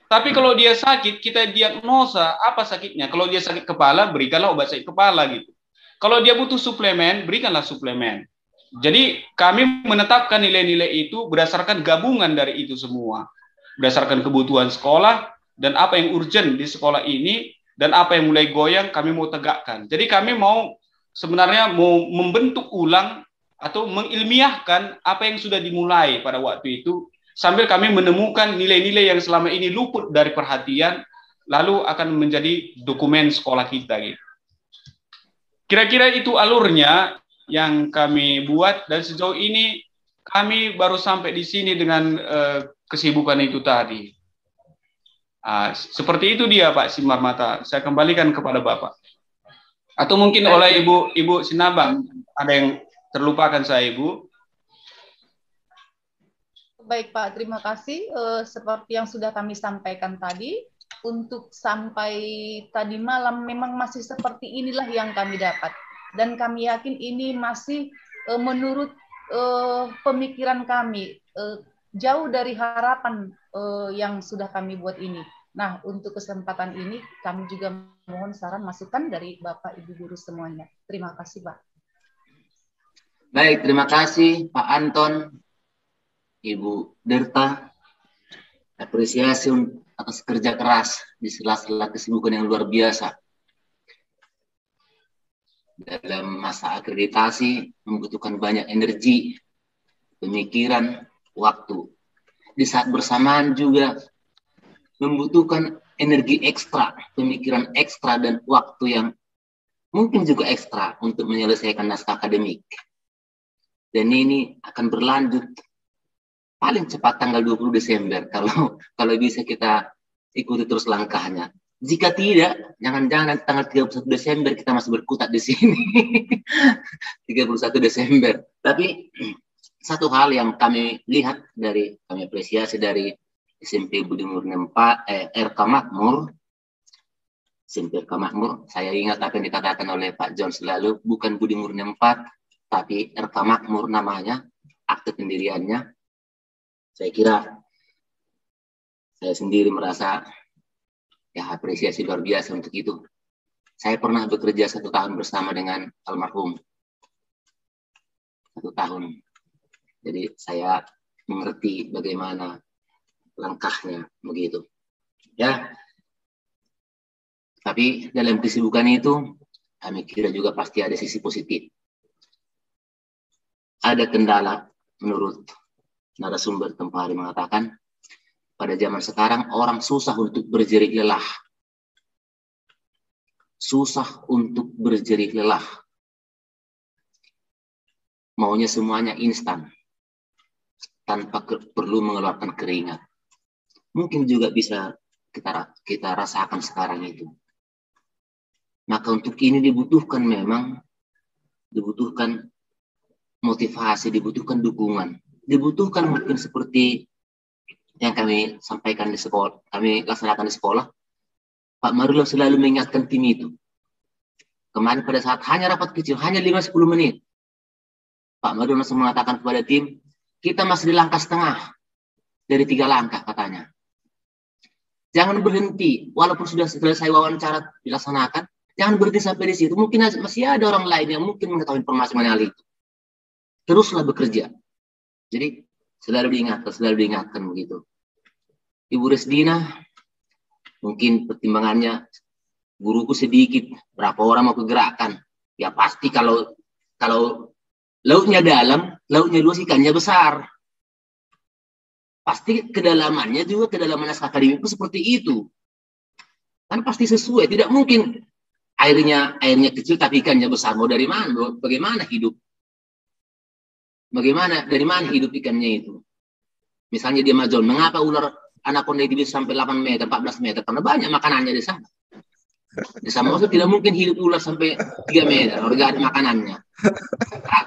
Tapi kalau dia sakit, kita diagnosa apa sakitnya. Kalau dia sakit kepala, berikanlah obat sakit kepala gitu. Kalau dia butuh suplemen, berikanlah suplemen. Jadi kami menetapkan nilai-nilai itu berdasarkan gabungan dari itu semua. Berdasarkan kebutuhan sekolah, dan apa yang urgent di sekolah ini, dan apa yang mulai goyang, kami mau tegakkan. Jadi kami sebenarnya mau membentuk ulang atau mengilmiahkan apa yang sudah dimulai pada waktu itu, sambil kami menemukan nilai-nilai yang selama ini luput dari perhatian, lalu akan menjadi dokumen sekolah kita. Gitu. Kira-kira itu alurnya yang kami buat, dan sejauh ini kami baru sampai di sini dengan kesibukan itu tadi. Seperti itu dia Pak Simarmata. Saya kembalikan kepada Bapak. Atau mungkin oleh Ibu Sinabang, ada yang terlupakan saya Ibu. Baik Pak, terima kasih. Seperti yang sudah kami sampaikan tadi, untuk sampai tadi malam memang masih seperti inilah yang kami dapat. Dan kami yakin ini masih menurut pemikiran kami, jauh dari harapan yang sudah kami buat ini. Nah, untuk kesempatan ini kami juga mohon saran masukan dari Bapak Ibu guru semuanya. Terima kasih, Pak. Baik, terima kasih Pak Anton, Ibu Derta. Apresiasi atas kerja keras di sela-sela kesibukan yang luar biasa. Dalam masa akreditasi membutuhkan banyak energi, pemikiran, waktu. Di saat bersamaan juga membutuhkan energi ekstra, pemikiran ekstra, dan waktu yang mungkin juga ekstra untuk menyelesaikan naskah akademik. Dan ini akan berlanjut paling cepat tanggal 20 Desember kalau bisa kita ikuti terus langkahnya. Jika tidak, jangan-jangan tanggal 31 Desember kita masih berkutat di sini. 31 Desember. Tapi satu hal yang kami lihat kami apresiasi dari SMP Budi Murni 4, RK Makmur, SMP RK Makmur, saya ingat apa yang dikatakan oleh Pak John selalu, bukan Budi Murni 4, tapi RK Makmur namanya, akte pendiriannya. Saya kira saya sendiri merasa ya apresiasi luar biasa untuk itu. Saya pernah bekerja 1 tahun bersama dengan almarhum. 1 tahun. Jadi saya mengerti bagaimana langkahnya begitu. Ya. Tapi dalam kesibukan itu kami kira juga pasti ada sisi positif. Ada kendala menurut narasumber tempoh hari mengatakan pada zaman sekarang orang susah untuk berjerih lelah. Susah untuk berjerih lelah. Maunya semuanya instan. Tanpa perlu mengeluarkan keringat. Mungkin juga bisa kita rasakan sekarang itu. Maka untuk ini dibutuhkan motivasi, dibutuhkan dukungan. Dibutuhkan mungkin seperti yang kami sampaikan di sekolah, kami laksanakan di sekolah, Pak Marulam selalu mengingatkan tim itu. Kemarin pada saat hanya rapat kecil, hanya 5-10 menit, Pak Marulam langsung mengatakan kepada tim, kita masih di langkah setengah dari 3 langkah katanya. Jangan berhenti, walaupun sudah selesai wawancara dilaksanakan, jangan berhenti sampai di situ. Mungkin masih ada orang lain yang mungkin mengetahui informasi mengenai hal itu. Teruslah bekerja. Jadi selalu diingatkan begitu. Ibu Resdina, mungkin pertimbangannya guruku sedikit, berapa orang mau kegerakan. Ya pasti kalau lautnya dalam, lautnya luas, ikannya besar. Pasti kedalamannya juga kedalaman naskah akademik seperti itu. Kan pasti sesuai, tidak mungkin airnya kecil tapi ikannya besar. Mau dari mana? Bagaimana hidup? Dari mana hidup ikannya itu? Misalnya di Amazon, mengapa ular anaconda itu bisa sampai 8 meter, 14 meter? Karena banyak makanannya di sana. Di Samosir tidak mungkin hidup ular sampai 3 meter, kalau tidak ada makanannya.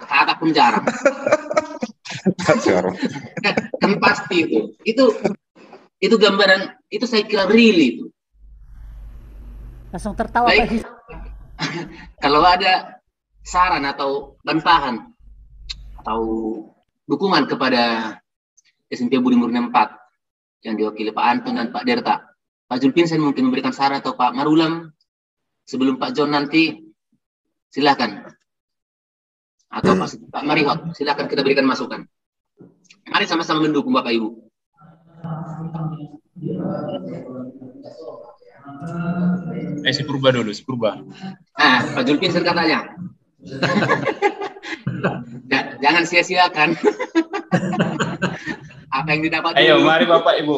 Kata pun jarang. Kan pasti itu gambaran, itu saya kira real itu. Langsung tertawa Baik. Pak Haji. Kalau ada saran atau bantahan atau dukungan kepada SMP Budi Murni 4 yang diwakili Pak Anton dan Pak Derta, Pak Zulpinsen mungkin memberikan saran, atau Pak Marulam sebelum Pak John nanti, silakan. Atau Pak Marihot, silakan kita berikan masukan. Mari sama-sama mendukung Bapak Ibu. Si Purba dulu, si Purba. Nah, Pak Zulpinsen katanya. Jangan sia-siakan apa yang didapat. Ayo, mari Bapak Ibu.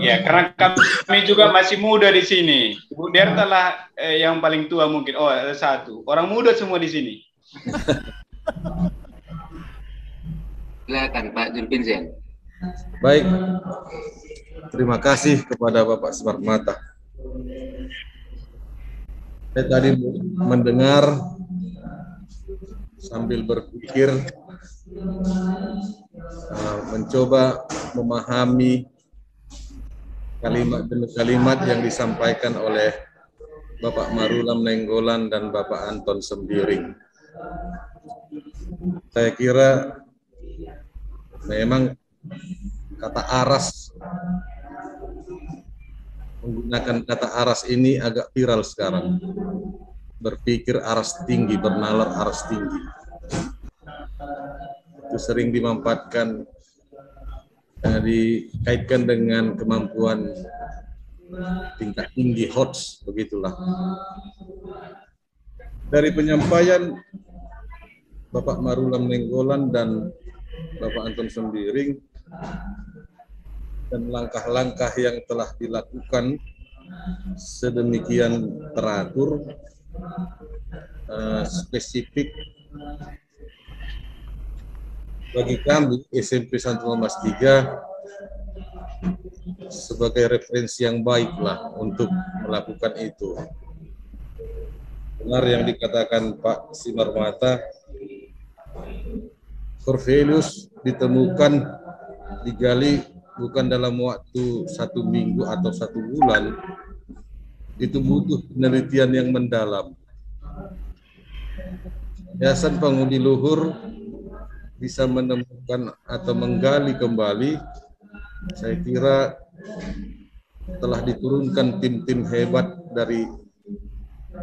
Ya, karena kami juga masih muda di sini. Ibu Derta lah yang paling tua mungkin. Oh, ada satu. Orang muda semua di sini. Silakan Pak Zulpinsen. Baik. Terima kasih kepada Bapak Sumarmata. Saya tadi mendengar sambil berpikir, mencoba memahami kalimat demi kalimat yang disampaikan oleh Bapak Marulam Nainggolan dan Bapak Anton Sembiring. Saya kira memang kata aras, menggunakan kata aras ini agak viral sekarang. Berpikir aras tinggi, bernalar aras tinggi. Itu sering dimanfaatkan, dikaitkan dengan kemampuan tingkat tinggi, HOTS, begitulah. Dari penyampaian Bapak Marulam Nainggolan dan Bapak Anton Sembiring, dan langkah-langkah yang telah dilakukan sedemikian teratur, spesifik bagi kami SMP Santo Thomas 3 sebagai referensi yang baiklah untuk melakukan itu. Benar yang dikatakan Pak Simarmata, Corvelius ditemukan, digali bukan dalam waktu 1 minggu atau 1 bulan. Itu butuh penelitian yang mendalam. Yayasan Penghuni Luhur bisa menemukan atau menggali kembali, saya kira telah diturunkan tim-tim hebat dari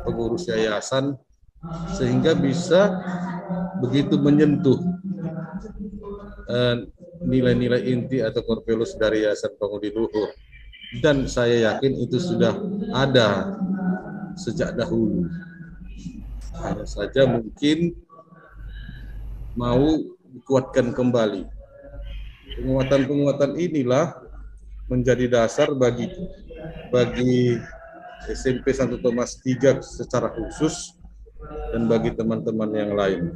pengurus yayasan, sehingga bisa begitu menyentuh nilai-nilai inti atau Corvelius dari Yayasan Penghuni Luhur. Dan saya yakin itu sudah ada sejak dahulu. Hanya saja mungkin mau dikuatkan kembali. Penguatan-penguatan inilah menjadi dasar bagi SMP Santo Thomas 3 secara khusus dan bagi teman-teman yang lain.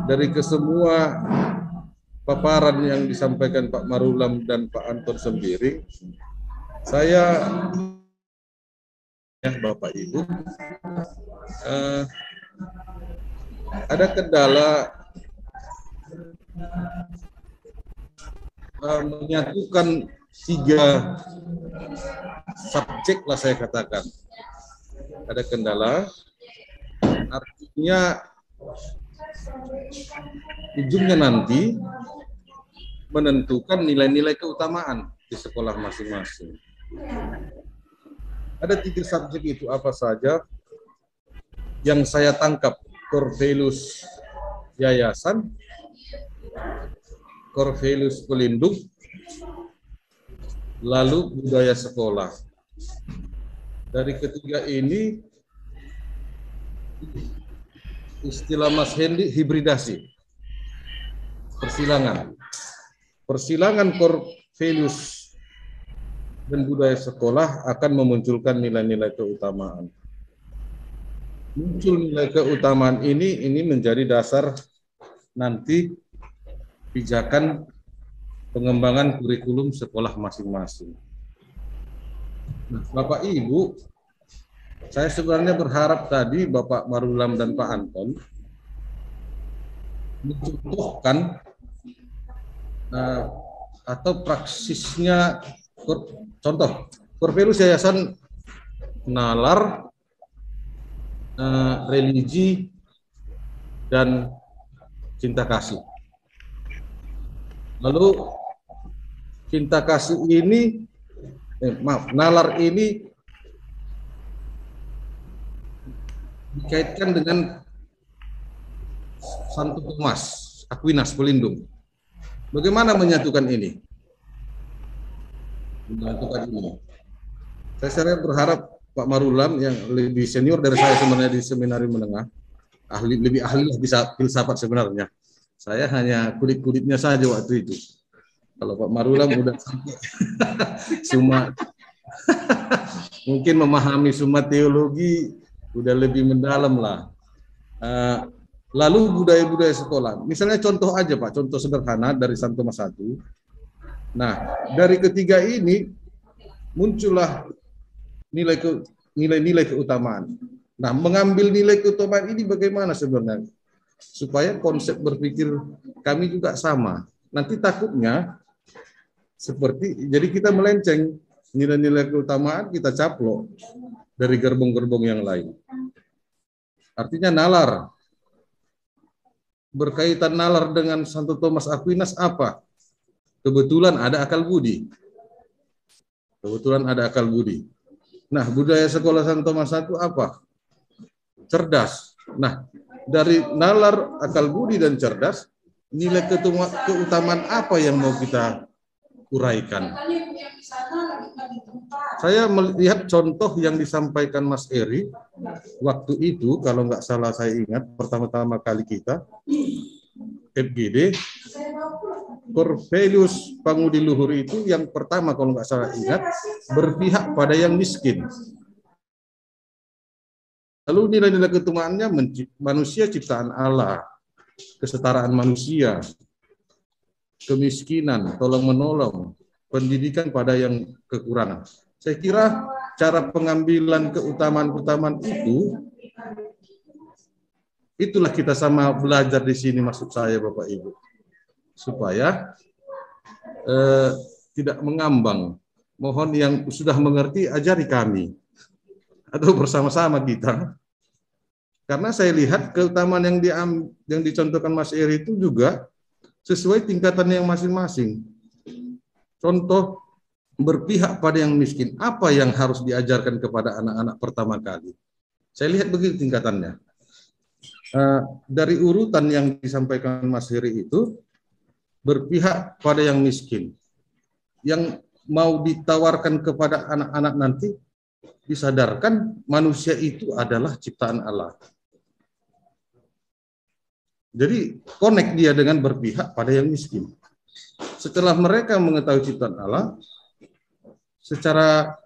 Dari kesemua paparan yang disampaikan Pak Marulam dan Pak Anton Sembiring, saya, Bapak Ibu, ada kendala menyatukan 3 subjek lah saya katakan. Ada kendala, artinya ujungnya nanti menentukan nilai-nilai keutamaan di sekolah masing-masing. Ada 3 subjek itu apa saja yang saya tangkap: core values yayasan, core values pelindung, lalu budaya sekolah. Dari ketiga ini, istilah Mas Hendy, hibridasi, persilangan. Persilangan core values dan budaya sekolah akan memunculkan nilai-nilai keutamaan. Muncul nilai keutamaan ini menjadi dasar nanti pijakan pengembangan kurikulum sekolah masing-masing. Nah, Bapak Ibu, saya sebenarnya berharap tadi Bapak Marulam dan Pak Anton mencontohkan atau praksisnya, contoh core values yayasan nalar, religi, dan cinta kasih. Lalu cinta kasih ini, nalar ini dikaitkan dengan Santo Thomas Aquinas pelindung. Bagaimana menyatukan ini? Menyatukan ini. Saya berharap Pak Marulam yang lebih senior dari saya sebenarnya di seminari menengah, lebih ahli bisa filsafat sebenarnya. Saya hanya kulit-kulitnya saja waktu itu. Kalau Pak Marulam udah sampai semua mungkin memahami semua teologi, udah lebih mendalam lah. Lalu budaya-budaya sekolah. Misalnya contoh aja Pak, contoh sederhana dari Santo Thomas I. Nah, dari ketiga ini muncullah nilai-nilai keutamaan. Nah, mengambil nilai keutamaan ini bagaimana sebenarnya? Supaya konsep berpikir kami juga sama. Nanti takutnya seperti, jadi kita melenceng nilai-nilai keutamaan, kita caplok dari gerbong-gerbong yang lain. Artinya nalar. Berkaitan nalar dengan Santo Thomas Aquinas apa? Kebetulan ada akal budi. Kebetulan ada akal budi. Nah, budaya sekolah Santo Thomas itu apa? Cerdas. Nah, dari nalar, akal budi, dan cerdas, nilai keutamaan apa yang mau kita uraikan? Saya melihat contoh yang disampaikan Mas Eri waktu itu, kalau nggak salah saya ingat, pertama-tama kali kita FGD, core values pangudi luhur itu yang pertama kalau nggak salah ingat, berpihak pada yang miskin. Lalu nilai-nilai keutamaannya manusia ciptaan Allah, kesetaraan manusia, kemiskinan, tolong-menolong, pendidikan pada yang kekurangan. Saya kira cara pengambilan keutamaan-keutamaan itu, itulah kita sama belajar di sini, maksud saya Bapak Ibu. Supaya tidak mengambang. Mohon yang sudah mengerti ajari kami. Atau bersama-sama kita. Karena saya lihat keutamaan yang dicontohkan Mas Eri itu juga sesuai tingkatan yang masing-masing. Contoh, berpihak pada yang miskin. Apa yang harus diajarkan kepada anak-anak pertama kali? Saya lihat begitu tingkatannya. Dari urutan yang disampaikan Mas Eri itu, berpihak pada yang miskin. Yang mau ditawarkan kepada anak-anak nanti, disadarkan manusia itu adalah ciptaan Allah. Jadi connect dia dengan berpihak pada yang miskin. Setelah mereka mengetahui ciptaan Allah, secara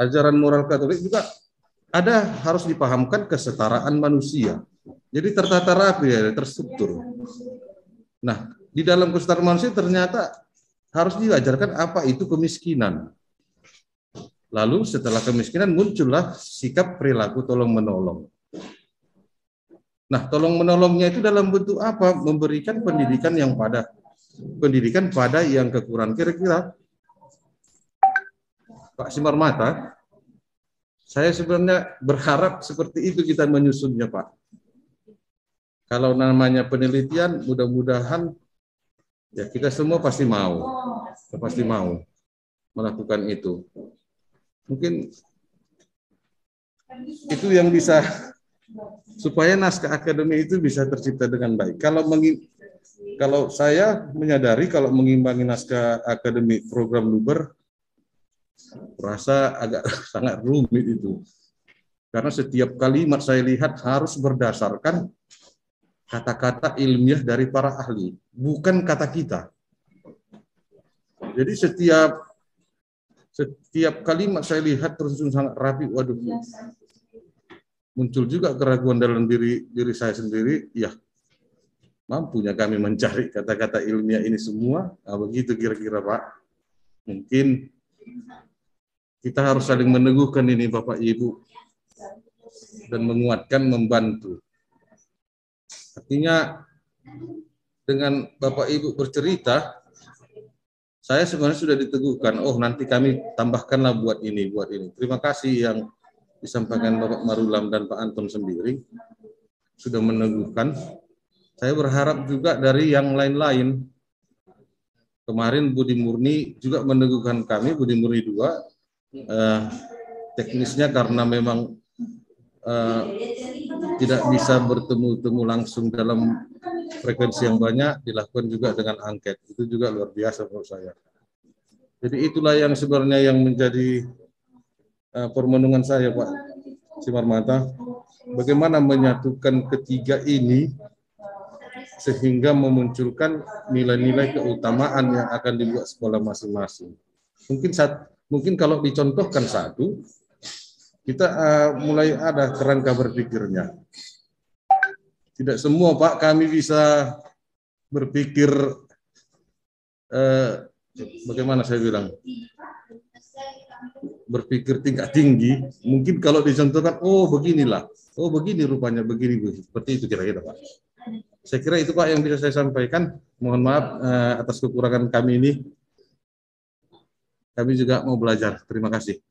ajaran moral Katolik juga harus dipahamkan kesetaraan manusia. Jadi tertata rapi ya, terstruktur. Nah, di dalam kesetaraan manusia ternyata harus diajarkan apa itu kemiskinan. Lalu setelah kemiskinan muncullah sikap perilaku tolong-menolong. Nah, tolong menolongnya itu dalam bentuk apa? Memberikan pendidikan pada yang kekurangan. Kira-kira Pak Simarmata, saya sebenarnya berharap seperti itu kita menyusunnya, Pak. Kalau namanya penelitian, mudah-mudahan ya kita semua pasti mau melakukan itu. Mungkin itu yang bisa supaya naskah akademik itu bisa tercipta dengan baik. Kalau saya menyadari kalau mengimbangi naskah akademik program Luber, rasa agak sangat rumit itu. Karena setiap kalimat saya lihat harus berdasarkan kata-kata ilmiah dari para ahli, bukan kata kita. Jadi setiap kalimat saya lihat tersusun sangat rapi. Waduh, muncul juga keraguan dalam diri saya sendiri. Ya, mampunya kami mencari kata-kata ilmiah ini semua? Nah, begitu kira-kira, Pak. Mungkin kita harus saling meneguhkan ini, Bapak Ibu, dan menguatkan, membantu. Artinya dengan Bapak Ibu bercerita, saya sebenarnya sudah diteguhkan. Oh, nanti kami tambahkanlah buat ini. Terima kasih yang disampaikan Bapak Marulam dan Pak Anton sendiri sudah meneguhkan. Saya berharap juga dari yang lain-lain. Kemarin Budi Murni juga meneguhkan kami, Budi Murni 2. Teknisnya karena memang tidak bisa bertemu langsung dalam frekuensi yang banyak, dilakukan juga dengan angket. Itu juga luar biasa menurut saya. Jadi itulah yang sebenarnya yang menjadi permenungan saya, Pak Simarmata. Bagaimana menyatukan ketiga ini sehingga memunculkan nilai-nilai keutamaan yang akan dibuat sekolah masing-masing. Mungkin kalau dicontohkan satu, kita mulai ada kerangka berpikirnya. Tidak semua, Pak, kami bisa berpikir bagaimana saya bilang, berpikir tingkat tinggi. Mungkin kalau dicontohkan, oh beginilah, oh begini rupanya, begini, seperti itu kira-kira, Pak. Saya kira itu, Pak, yang bisa saya sampaikan. Mohon maaf atas kekurangan kami ini. Kami juga mau belajar. Terima kasih.